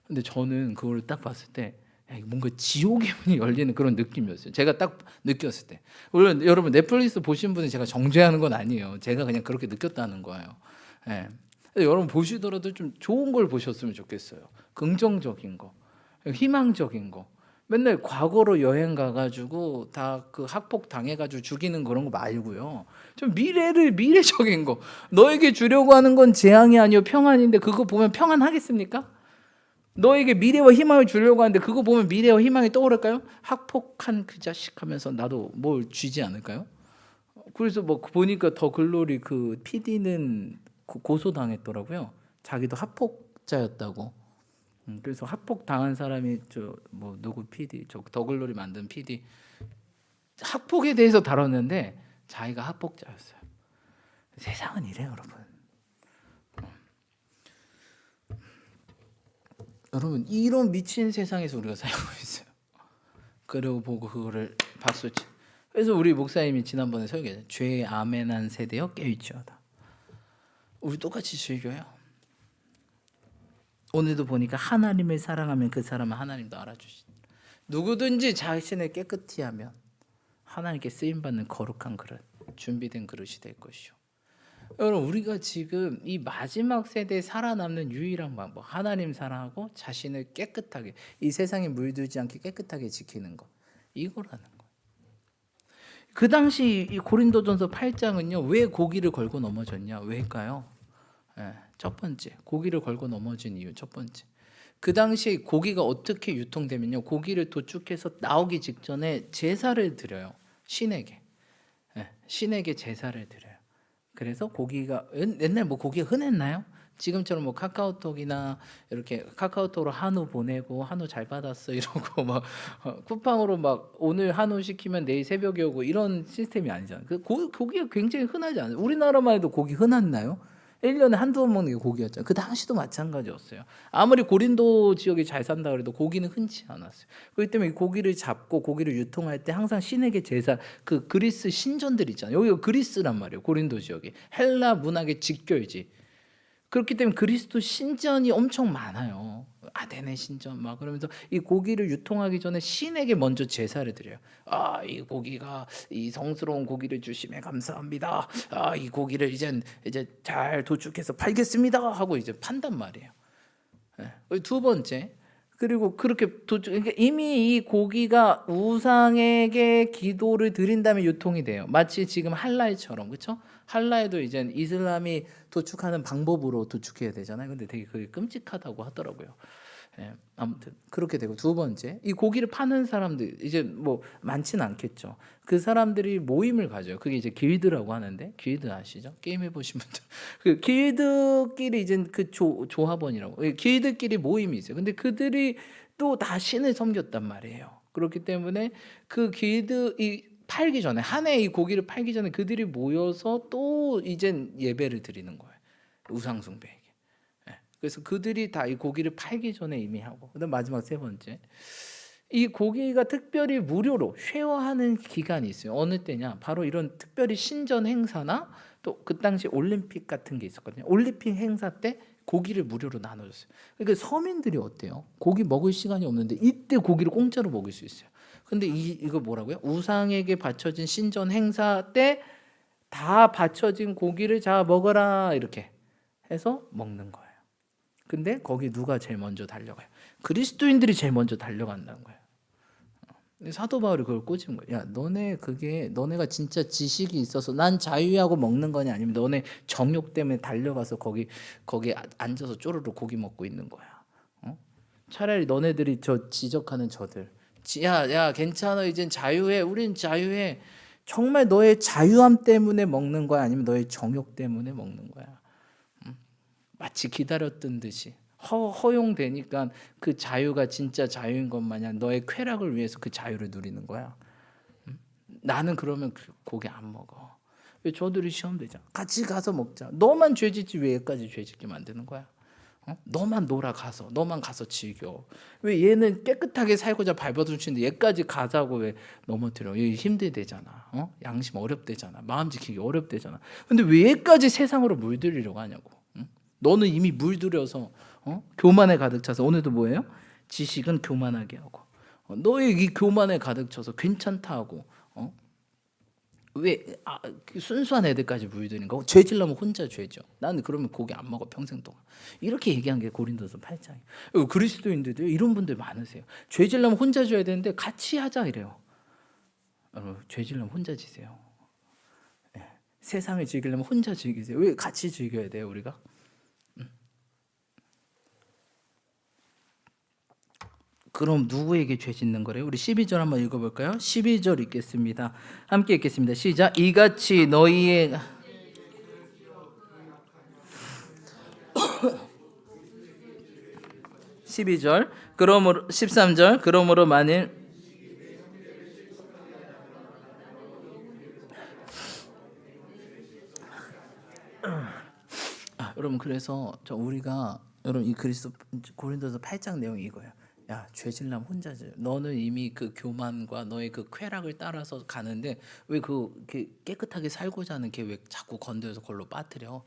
근데 저는 그걸 딱 봤을 때 야, 이거 뭔가 지옥의 문이 열리는 그런 느낌이었어요. 제가 딱 느꼈을 때. 물론 여러분 넷플릭스 보신 분은 제가 정죄하는 건 아니에요. 제가 그냥 그렇게 느꼈다는 거예요. 예. 여러분 보시더라도 좀 좋은 걸 보셨으면 좋겠어요. 긍정적인 거, 희망적인 거. 맨날 과거로 여행 가가지고 다 그 학폭 당해가지고 죽이는 그런 거 말고요. 좀 미래적인 거. 너에게 주려고 하는 건 재앙이 아니요 평안인데 그거 보면 평안하겠습니까? 너에게 미래와 희망을 주려고 하는데 그거 보면 미래와 희망이 떠오를까요? 학폭한 그 자식 하면서 나도 뭘 쥐지 않을까요? 그래서 뭐 보니까 더 글로리 그 PD는 고소당했더라고요. 자기도 학폭자였다고. 그래서 학폭 당한 사람이 저 뭐 누구 PD 저 더글로리 만든 PD 학폭에 대해서 다뤘는데 자기가 학폭자였어요. 세상은 이래요, 여러분. 여러분 이런 미친 세상에서 우리가 살고 있어요. 그리고 보고 그거를 박수치. 그래서 우리 목사님이 지난번에 설교했어요. 죄의 아멘한 세대여 깨우치어다. 우리 똑같이 즐겨요. 오늘도 보니까 하나님을 사랑하면 그 사람은 하나님도 알아주신. 누구든지 자신을 깨끗이 하면 하나님께 쓰임받는 거룩한 그릇, 준비된 그릇이 될 것이요. 여러분 우리가 지금 이 마지막 세대에 살아남는 유일한 방법, 하나님 사랑하고 자신을 깨끗하게 이 세상에 물들지 않게 깨끗하게 지키는 것, 이거라는 거. 그 당시 이 고린도전서 8장은요 왜 고기를 걸고 넘어졌냐? 왜일까요? 첫 번째, 고기를 걸고 넘어진 이유 첫 번째. 그 당시 고기가 어떻게 유통되면요, 고기를 도축해서 나오기 직전에 제사를 드려요. 신에게. 신에게 제사를 드려요. 그래서 고기가 옛날 뭐 고기가 흔했나요? 지금처럼 뭐 카카오톡이나 이렇게 카카오톡으로 한우 보내고 한우 잘 받았어 이러고 막 쿠팡으로 막 오늘 한우 시키면 내일 새벽에 오고 이런 시스템이 아니잖아요. 그 고기가 굉장히 흔하지 않아요. 우리나라만 해도 고기 흔했나요? 1년에 한두 번 먹는 게 고기였잖아요. 그 당시도 마찬가지였어요. 아무리 고린도 지역이 잘 산다 그래도 고기는 흔치 않았어요. 그렇기 때문에 고기를 잡고 고기를 유통할 때 항상 신에게 제사, 그 그리스 신전들 있잖아요. 여기가 그리스란 말이에요. 고린도 지역이 헬라 문학의 직결지. 그렇기 때문에 그리스도 신전이 엄청 많아요. 아테네 신전 막 그러면서 이 고기를 유통하기 전에 신에게 먼저 제사를 드려요. 아, 이 고기가 이 성스러운 고기를 주심에 감사합니다. 아, 이 고기를 이제 잘 도축해서 팔겠습니다 하고 이제 판단 말이에요. 두 번째, 그리고 그렇게 그러니까 이미 이 고기가 우상에게 기도를 드린 다음에 유통이 돼요. 마치 지금 할랄처럼, 그렇죠? 할랄도 이제 이슬람이 도축하는 방법으로 도축해야 되잖아요. 근데 되게 그게 끔찍하다고 하더라고요. 아무튼 그렇게 되고, 두 번째, 이 고기를 파는 사람들 이제 뭐 많지는 않겠죠. 그 사람들이 모임을 가져요. 그게 이제 길드라고 하는데, 길드 아시죠? 게임 해보신 분들 그 길드끼리 이제 그 조합원이라고, 길드끼리 모임이 있어요. 근데 그들이 또 다 신을 섬겼단 말이에요. 그렇기 때문에 그 길드 이 팔기 전에, 한 해 이 고기를 팔기 전에 그들이 모여서 또 이제 예배를 드리는 거예요. 우상 숭배에게. 그래서 그들이 다 이 고기를 팔기 전에 이미 하고, 그다음 마지막 세 번째, 이 고기가 특별히 무료로 쉐어하는 기간이 있어요. 어느 때냐? 바로 이런 특별히 신전 행사나 또 그 당시 올림픽 같은 게 있었거든요. 올림픽 행사 때 고기를 무료로 나눠줬어요. 그러니까 서민들이 어때요? 고기 먹을 시간이 없는데 이때 고기를 공짜로 먹을 수 있어요. 근데 이거 뭐라고요? 우상에게 바쳐진 신전 행사 때 다 바쳐진 고기를 자 먹어라 이렇게 해서 먹는 거예요. 근데 거기 누가 제일 먼저 달려가요? 그리스도인들이 제일 먼저 달려간다는 거예요. 사도 바울이 그걸 꽂은 거예요. 야, 너네가 진짜 지식이 있어서 난 자유하고 먹는 거냐, 아니면 너네 정욕 때문에 달려가서 거기 앉아서 쪼르르 고기 먹고 있는 거야. 차라리 너네들이 저 지적하는 저들, 야 괜찮아, 이젠 자유해, 우린 자유해. 정말 너의 자유함 때문에 먹는 거야, 아니면 너의 정욕 때문에 먹는 거야? 마치 기다렸던 듯이 허용되니까 그 자유가 진짜 자유인 것 마냥 너의 쾌락을 위해서 그 자유를 누리는 거야. 나는 그러면 고기 안 먹어. 왜 저들이 시험 되잖아. 같이 가서 먹자. 너만 죄짓지 왜 얘까지 죄짓게 만드는 거야? 너만 놀아가서, 너만 가서 즐겨. 왜 얘는 깨끗하게 살고자 발버둥치는데 얘까지 가자고 왜 넘어뜨려? 얘 힘들대잖아. 양심 어렵대잖아. 마음 지키기 어렵대잖아. 근데 왜 얘까지 세상으로 물들이려고 하냐고. 너는 이미 물들여서 교만에 가득 차서 오늘도 뭐예요? 지식은 교만하게 하고 너의 이 교만에 가득 차서 괜찮다 하고 왜 그 순수한 애들까지 물들인 거? 죄질라면 혼자 죄죠. 나는 그러면 고기 안 먹어 평생 동안. 이렇게 얘기한 게 고린도서 8장이에요. 그리스도인들도 이런 분들 많으세요. 죄질라면 혼자 줘야 되는데 같이 하자 이래요. 여러분 죄질라면 혼자 지세요. 세상을 즐기려면 혼자 즐기세요. 왜 같이 즐겨야 돼요 우리가? 그럼 누구에게 죄 짓는 거래요? 우리 12절 한번 읽어볼까요? 12절 읽겠습니다. 함께 읽겠습니다. 시작. 이같이 너희의 12절 그러므로 13절 그러므로 만일 여러분 그래서 우리가 여러분 이 고린도서 8장 내용이 이거예요. 야 죄질남 혼자지. 너는 이미 그 교만과 너의 그 쾌락을 따라서 가는데 왜 깨끗하게 살고자 하는 걔 왜 자꾸 건드려서 걸로 빠뜨려?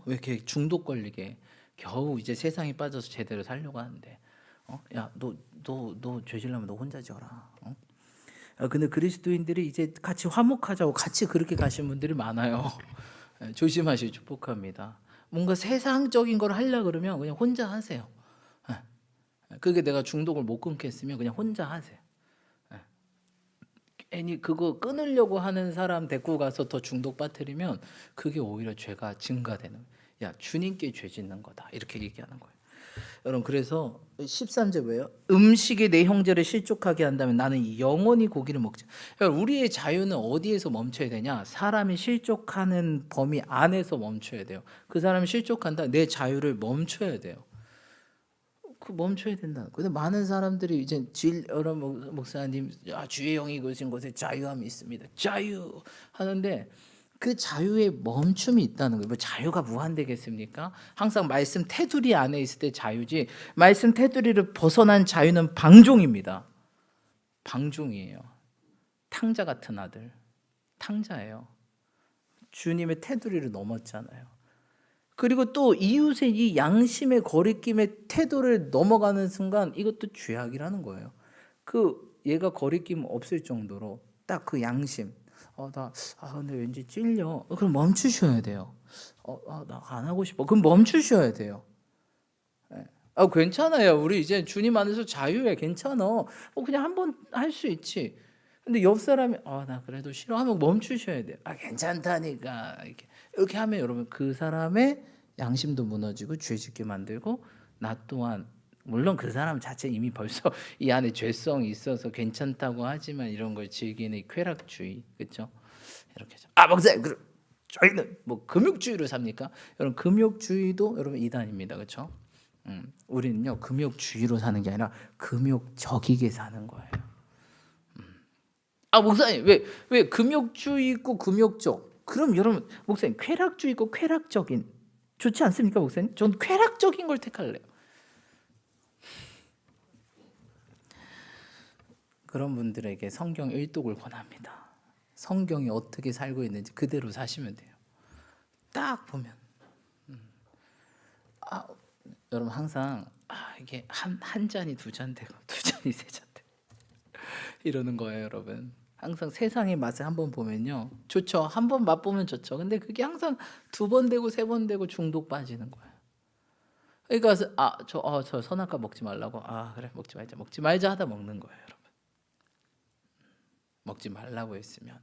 왜 이렇게 중독 걸리게 겨우 이제 세상에 빠져서 제대로 살려고 하는데 야 너 죄질라면 너 혼자 지어라. 근데 그리스도인들이 이제 같이 화목하자고 같이 그렇게 가신 분들이 많아요. 조심하시기 축복합니다. 뭔가 세상적인 걸 하려 그러면 그냥 혼자 하세요. 그게 내가 중독을 못 끊겠으면 그냥 혼자 하세요. 괜히 그거 끊으려고 하는 사람 데리고 가서 더 중독 빠뜨리면 그게 오히려 죄가 증가되는. 야 주님께 죄 짓는 거다 이렇게 얘기하는 거예요. 여러분 그래서 13절 뭐예요? 음식이 내 형제를 실족하게 한다면 나는 영원히 고기를 먹지. 여러분 우리의 자유는 어디에서 멈춰야 되냐? 사람이 실족하는 범위 안에서 멈춰야 돼요. 그 사람이 실족한다. 내 자유를 멈춰야 돼요. 그 멈춰야 된다. 근데 많은 사람들이 이제 여러분 목사님 주의 영이 이것인 곳에 자유함이 있습니다. 자유 하는데 그 자유에 멈춤이 있다는 거예요. 뭐 자유가 무한되겠습니까? 항상 말씀 테두리 안에 있을 때 자유지 말씀 테두리를 벗어난 자유는 방종입니다. 방종이에요. 탕자 같은 아들. 탕자예요. 주님의 테두리를 넘었잖아요. 그리고 또 이웃의 이 양심의 거리낌의 태도를 넘어가는 순간 이것도 죄악이라는 거예요. 얘가 거리낌 없을 정도로 딱 그 양심. 근데 왠지 찔려. 그럼 멈추셔야 돼요. 나 안 하고 싶어. 그럼 멈추셔야 돼요. 괜찮아요. 우리 이제 주님 안에서 자유해. 괜찮아. 그냥 한번 할 수 있지. 근데 옆 사람이 나 그래도 싫어하면 멈추셔야 돼요. 괜찮다니까. 이렇게 하면 여러분 그 사람의 양심도 무너지고 죄짓게 만들고 나 또한 물론 그 사람 자체 이미 벌써 이 안에 죄성이 있어서 괜찮다고 하지만 이런 걸 즐기는 쾌락주의 그렇죠? 이렇게 목사님 그럼 저희는 뭐 금욕주의로 삽니까? 여러분 금욕주의도 여러분 이단입니다. 그렇죠? 우리는요 금욕주의로 사는 게 아니라 금욕적이게 사는 거예요. 목사님 왜 금욕주의 있고 금욕적? 그럼 여러분 목사님 쾌락주의 있고 쾌락적인 좋지 않습니까 목사님? 전 쾌락적인 걸 택할래요. 그런 분들에게 성경 일독을 권합니다. 성경이 어떻게 살고 있는지 그대로 사시면 돼요. 딱 보면 여러분 항상 이게 한 잔이 두 잔 되고 두 잔이 세 잔 되고 이러는 거예요 여러분. 항상 세상의 맛을 한번 보면요 좋죠. 한번 맛보면 좋죠. 근데 그게 항상 두 번 되고 세 번 되고 중독 빠지는 거예요. 그러니까 저 선악과 먹지 말라고 그래 먹지 말자 하다 먹는 거예요 여러분. 먹지 말라고 했으면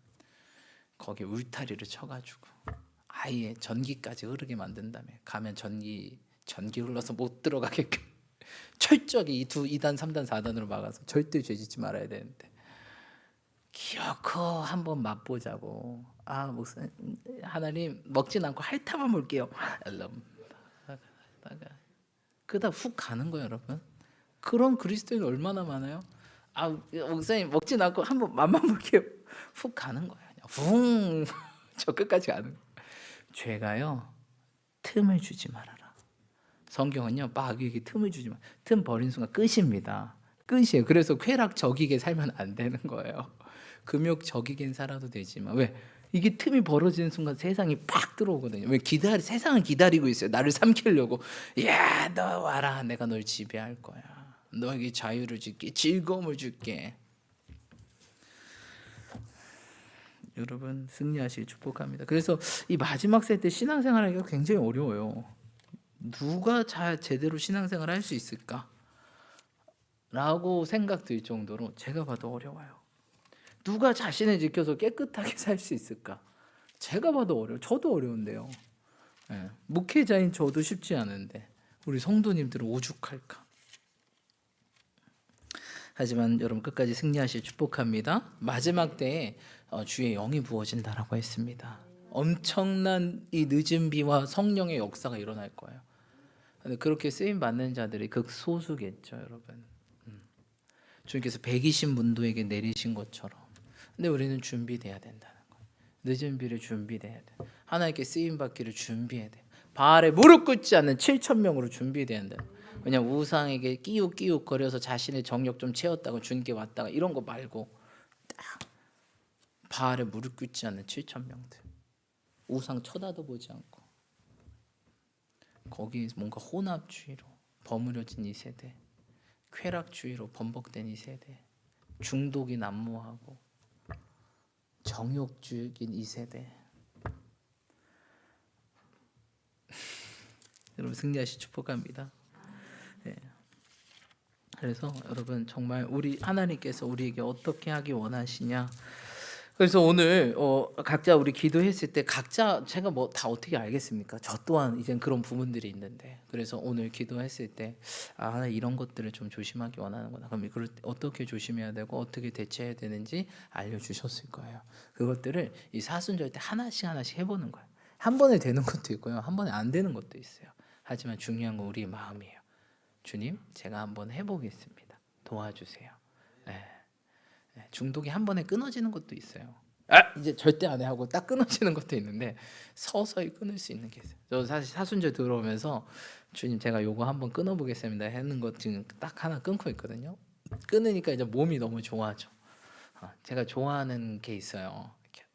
거기 울타리를 쳐가지고 아예 전기까지 흐르게 만든 다음에 가면 전기 흘러서 못 들어가게끔 철저하게 2단 3단 4단으로 막아서 절대 죄짓지 말아야 되는데 기어코 한번 맛보자고 목사님 하나님 먹진 않고 핥아만 볼게요. 그다 훅 가는 거예요 여러분. 그런 그리스도인이 얼마나 많아요. 목사님 먹진 않고 한번 맛만 볼게요. 훅 가는 거예요. 붕 저 끝까지 가는 거예요. 죄가요 틈을 주지 말아라. 성경은요, 마귀에게 틈을 주지 마. 틈 버린 순간 끝입니다. 끝이에요. 그래서 쾌락적이게 살면 안 되는 거예요. 금욕적이게 살아도 되지만 왜? 이게 틈이 벌어지는 순간 세상이 팍 들어오거든요. 왜? 세상은 기다리고 있어요. 나를 삼키려고. 야, 너 와라. 내가 널 지배할 거야. 너에게 자유를 줄게. 즐거움을 줄게. 여러분 승리하시길 축복합니다. 그래서 이 마지막 세대 신앙생활하기가 굉장히 어려워요. 누가 제대로 신앙생활을 할 수 있을까? 라고 생각될 정도로 제가 봐도 어려워요. 누가 자신을 지켜서 깨끗하게 살 수 있을까? 제가 봐도 어려워요. 저도 어려운데요. 목회자인 저도 쉽지 않은데 우리 성도님들은 오죽할까? 하지만 여러분 끝까지 승리하실 축복합니다. 마지막 때에 주의 영이 부어진다라고 했습니다. 엄청난 이 늦은 비와 성령의 역사가 일어날 거예요. 근데 그렇게 쓰임 받는 자들이 극소수겠죠, 여러분. 주님께서 120문도에게 내리신 것처럼. 근데 우리는 준비돼야 된다는 거예요. 늦은 비를 준비돼야 돼. 하나님께 쓰임 받기를 준비해야 돼. 바알에 무릎 꿇지 않는 7,000명으로 준비돼야 된다. 왜냐면 우상에게 끼욱끼욱 거려서 자신의 정욕 좀 채웠다가 주님께 왔다가 이런 거 말고 딱 바알에 무릎 꿇지 않는 7,000명들. 우상 쳐다도 보지 않고 거기 뭔가 혼합주의로 버무려진 이 세대, 쾌락주의로 번복된 이 세대, 중독이 난무하고 정욕주의인 이 세대. 여러분 승리하시 축복합니다. 네. 그래서 여러분 정말 우리 하나님께서 우리에게 어떻게 하기 원하시냐. 그래서 오늘 각자 우리 기도했을 때 각자 제가 뭐 다 어떻게 알겠습니까? 저 또한 이젠 그런 부분들이 있는데 그래서 오늘 기도했을 때 하나 이런 것들을 좀 조심하기 원하는구나. 그럼 이걸 어떻게 조심해야 되고 어떻게 대처해야 되는지 알려주셨을 거예요. 그것들을 이 사순절 때 하나씩 해보는 거예요. 한 번에 되는 것도 있고요, 한 번에 안 되는 것도 있어요. 하지만 중요한 건 우리의 마음이에요. 주님, 제가 한번 해보겠습니다. 도와주세요. 중독이 한 번에 끊어지는 것도 있어요. 이제 절대 안 해 하고 딱 끊어지는 것도 있는데 서서히 끊을 수 있는 게 있어요. 저 사실 사순절 들어오면서 주님 제가 요거 한번 끊어보겠습니다 하는 것 지금 딱 하나 끊고 있거든요. 끊으니까 이제 몸이 너무 좋아져. 제가 좋아하는 게 있어요.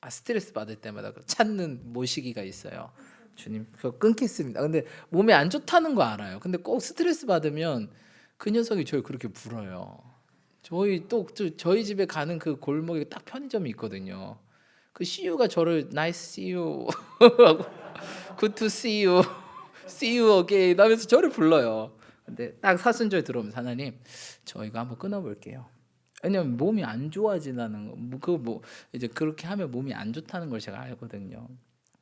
스트레스 받을 때마다 찾는 모시기가 있어요. 주님 그거 끊겠습니다. 근데 몸에 안 좋다는 거 알아요. 근데 꼭 스트레스 받으면 그 녀석이 저를 그렇게 불어요. 저희 집에 가는 그 골목에 딱 편의점이 있거든요. 그 CU가 저를 nice see you 하고 good to see you, see you again 하면서 저를 불러요. 근데 딱 사순절 들어오면 하나님 저 이거 한번 끊어볼게요. 왜냐면 몸이 안 좋아지는 거, 이제 그렇게 하면 몸이 안 좋다는 걸 제가 알거든요.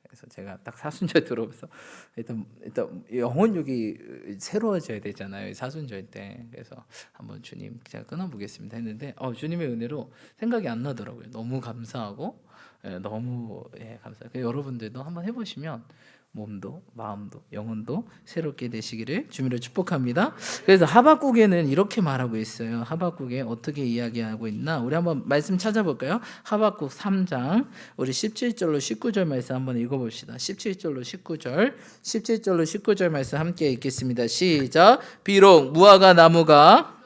그래서 제가 딱 사순절 들어오면서 일단 영혼육이 새로워져야 되잖아요, 사순절 때. 그래서 한번 주님 제가 끊어보겠습니다 했는데 주님의 은혜로 생각이 안 나더라고요. 너무 감사하고 너무 감사해요. 여러분들도 한번 해보시면 몸도 마음도 영혼도 새롭게 되시기를 주님으로 축복합니다. 그래서 하박국에는 이렇게 말하고 있어요. 하박국에 어떻게 이야기하고 있나? 우리 한번 말씀 찾아볼까요? 하박국 3장 우리 17절로 19절 말씀 한번 읽어봅시다. 17절로 19절 말씀 함께 읽겠습니다. 시작. 비록 무화과 나무가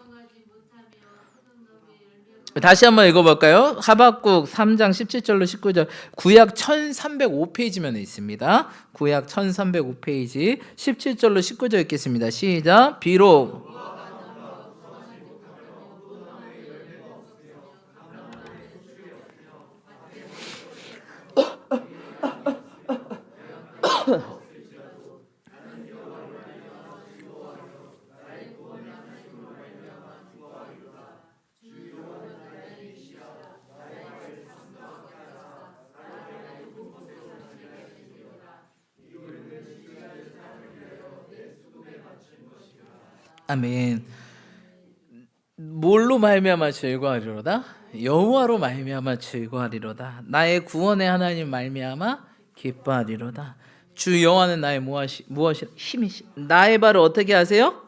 다시 한번 읽어볼까요? 하박국 3장 17절로 19절 구약 1305페이지면 있습니다. 구약 1305페이지 17절로 19절 읽겠습니다. 시작. 비록 아멘. 뭘로 말미암아 즐거워하리로다? 여호와로 말미암아 즐거워하리로다. 나의 구원의 하나님 말미암아 기뻐하리로다. 주 여호와는 나의 무엇이 힘이시. 나의 발을 어떻게 하세요?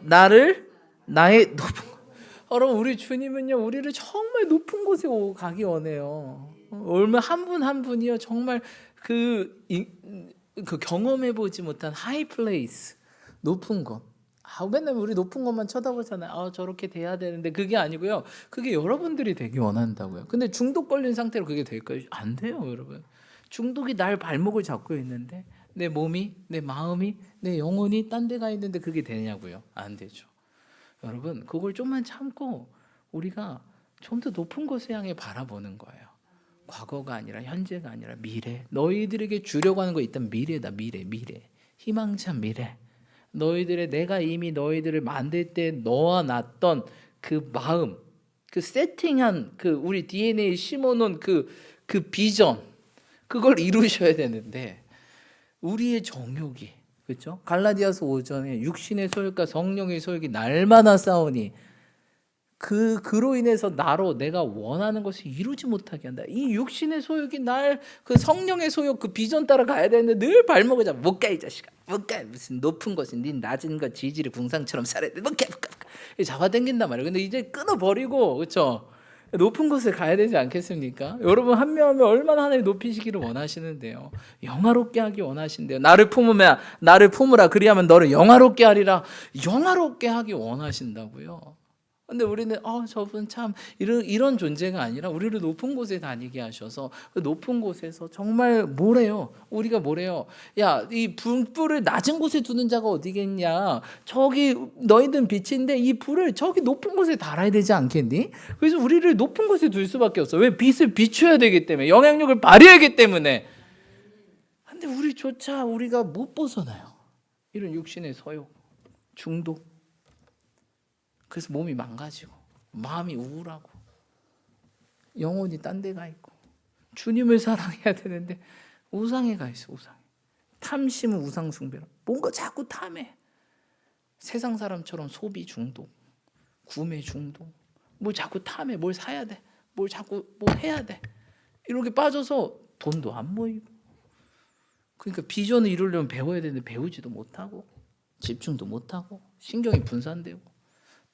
나의 높은 곳. 여러분 우리 주님은요 우리를 정말 높은 곳에 가기 원해요. 얼마 한 분 한 분이요 정말 그 경험해 보지 못한 하이 플레이스. 높은 것. 맨날 우리 높은 것만 쳐다보잖아요. 저렇게 돼야 되는데 그게 아니고요. 그게 여러분들이 되기 원한다고요. 근데 중독 걸린 상태로 그게 될까요? 안 돼요, 여러분. 중독이 날 발목을 잡고 있는데 내 몸이, 내 마음이, 내 영혼이 딴 데 가 있는데 그게 되냐고요? 안 되죠. 여러분, 그걸 좀만 참고 우리가 좀 더 높은 곳을 향해 바라보는 거예요. 과거가 아니라 현재가 아니라 미래. 너희들에게 주려고 하는 거 일단 미래다. 미래. 희망찬 미래. 너희들의 내가 이미 너희들을 만들 때 너와 놨던 그 마음, 그 세팅한 그 우리 DNA에 심어놓은 그 비전, 그걸 이루셔야 되는데 우리의 정욕이, 그렇죠? 갈라디아서 5장에 육신의 소욕과 성령의 소욕이 날마다 싸우니 그로 인해서 나로 내가 원하는 것을 이루지 못하게 한다. 이 육신의 소욕이 날 그 성령의 소욕, 그 비전 따라 가야 되는데 늘 발목을 잡아. 못 가 이 자식아. 못 가. 무슨 높은 것이 네 낮은 것 지질이 궁상처럼 살아야 돼. 못 가. 잡아당긴단 말이에요. 근데 이제 끊어버리고, 그렇죠? 높은 곳에 가야 되지 않겠습니까? 여러분 한 명 한 명 얼마나 하나님 높이시기를 원하시는데요. 영화롭게 하기 원하신대요. 나를 품으라 그리하면 너를 영화롭게 하리라. 영화롭게 하기 원하신다고요. 근데 우리는 저분 참 이런 존재가 아니라 우리를 높은 곳에 다니게 하셔서 그 높은 곳에서 정말 뭐래요? 우리가 뭐래요? 야, 이 불을 낮은 곳에 두는 자가 어디겠냐? 저기 너희들은 빛인데 이 불을 저기 높은 곳에 달아야 되지 않겠니? 그래서 우리를 높은 곳에 둘 수밖에 없어. 왜? 빛을 비춰야 되기 때문에, 영향력을 발휘하기 때문에. 근데 우리가 못 벗어나요. 이런 육신의 소욕, 중독. 그래서 몸이 망가지고 마음이 우울하고 영혼이 딴 데 가 있고 주님을 사랑해야 되는데 우상에 가 있어. 우상에. 탐심은 우상 숭배로 뭔가 자꾸 탐해. 세상 사람처럼 소비 중독, 구매 중독, 뭘 자꾸 탐해. 뭘 사야 돼, 뭘 자꾸 뭐 해야 돼. 이렇게 빠져서 돈도 안 모이고, 그러니까 비전을 이루려면 배워야 되는데 배우지도 못하고 집중도 못하고 신경이 분산되고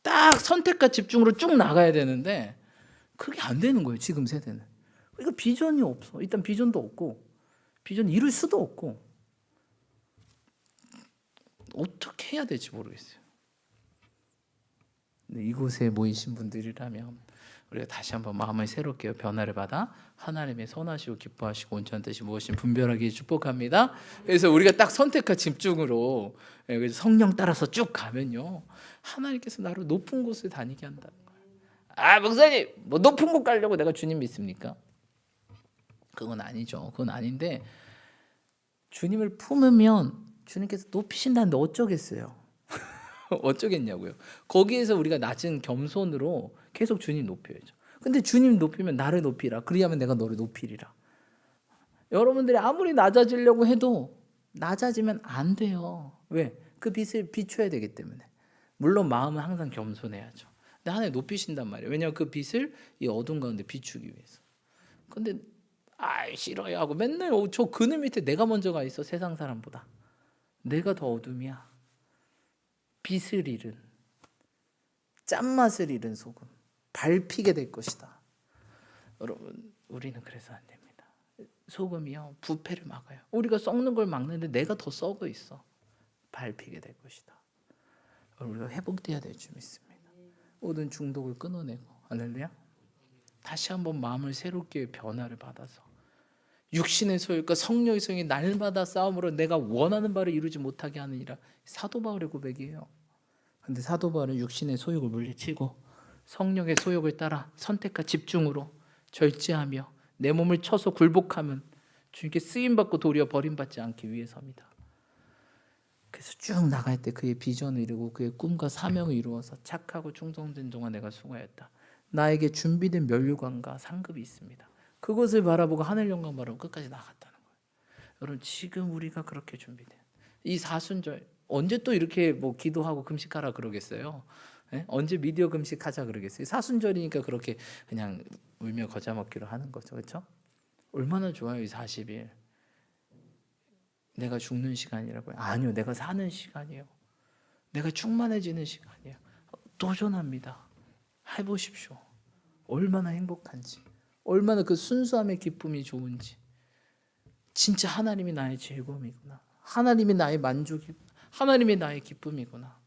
딱 선택과 집중으로 쭉 나가야 되는데 그게 안 되는 거예요. 지금 세대는. 그러니까 비전이 없어. 일단 비전도 없고 비전 이룰 수도 없고 어떻게 해야 될지 모르겠어요. 근데 이곳에 모이신 분들이라면 우리가 다시 한번 마음을 새롭게 변화를 받아 하나님의 선하시고 기뻐하시고 온전한 뜻이 무엇인 분별하게 축복합니다. 그래서 우리가 딱 선택과 집중으로 성령 따라서 쭉 가면요, 하나님께서 나를 높은 곳에 다니게 한다는 거예요. 목사님, 뭐 높은 곳 가려고 내가 주님 믿습니까? 그건 아니죠. 그건 아닌데 주님을 품으면 주님께서 높이신다는데 어쩌겠어요? 어쩌겠냐고요. 거기에서 우리가 낮은 겸손으로 계속 주님 높여야죠. 근데 주님 높이면 나를 높이라. 그리하면 내가 너를 높이리라. 여러분들이 아무리 낮아지려고 해도 낮아지면 안 돼요. 왜? 그 빛을 비춰야 되기 때문에. 물론 마음은 항상 겸손해야죠. 근데 하나님 높이신단 말이에요. 왜냐하면 그 빛을 이 어둠 가운데 비추기 위해서. 근데 싫어요 하고 맨날 저 그늘 밑에 내가 먼저 가 있어. 세상 사람보다. 내가 더 어둠이야. 빛을 잃은, 짠맛을 잃은 소금, 밟히게 될 것이다. 여러분, 우리는 그래서 안 됩니다. 소금이요, 부패를 막아요. 우리가 썩는 걸 막는데 내가 더 썩어 있어. 밟히게 될 것이다. 우리가 회복돼야 될 줄 믿습니다. 모든 중독을 끊어내고, 할렐루야. 다시 한번 마음을 새롭게 변화를 받아서 육신의 소욕과 성령의 소욕이 날마다 싸움으로 내가 원하는 바를 이루지 못하게 하느니라. 사도 바울의 고백이에요. 근데 사도 바울은 육신의 소욕을 물리치고 성령의 소욕을 따라 선택과 집중으로 절제하며 내 몸을 쳐서 굴복하면 주님께 쓰임받고 도리어 버림받지 않기 위해서입니다. 그래서 쭉 나갈 때 그의 비전을 이루고 그의 꿈과 사명을 이루어서 착하고 충성된 동안 내가 수고하였다. 나에게 준비된 면류관과 상급이 있습니다. 그것을 바라보고 하늘 영광 바라보고 끝까지 나갔다는 거예요. 여러분, 지금 우리가 그렇게 준비돼요. 이 사순절 언제 또 이렇게 뭐 기도하고 금식하라 그러겠어요? 네? 언제 미디어 금식하자 그러겠어요? 사순절이니까 그렇게 그냥 울며 거저 먹기로 하는 거죠. 그렇죠? 얼마나 좋아요, 이 40일. 내가 죽는 시간이라고요? 아니요, 내가 사는 시간이에요. 내가 충만해지는 시간이에요. 도전합니다. 해보십시오. 얼마나 행복한지, 얼마나 그 순수함의 기쁨이 좋은지. 진짜 하나님이 나의 즐거움이구나. 하나님이 나의 만족이구나. 하나님이 나의 기쁨이구나.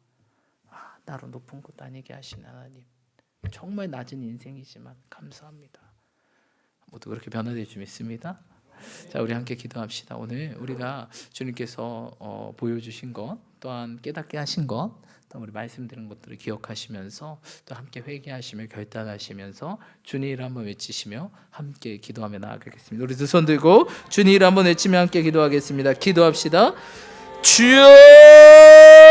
나로 높은 곳 다니게 하신 하나님, 정말 낮은 인생이지만 감사합니다. 모두 그렇게 변화될 줄 믿습니다. 자, 우리 함께 기도합시다. 오늘 우리가 주님께서 보여주신 것, 또한 깨닫게 하신 것, 또 우리 말씀드린 것들을 기억하시면서 또 함께 회개하시며 결단하시면서 주님 이름 한번 외치시며 함께 기도하며 나아가겠습니다. 우리 두 손 들고 주님 이름 한번 외치며 함께 기도하겠습니다. 기도합시다. 주여!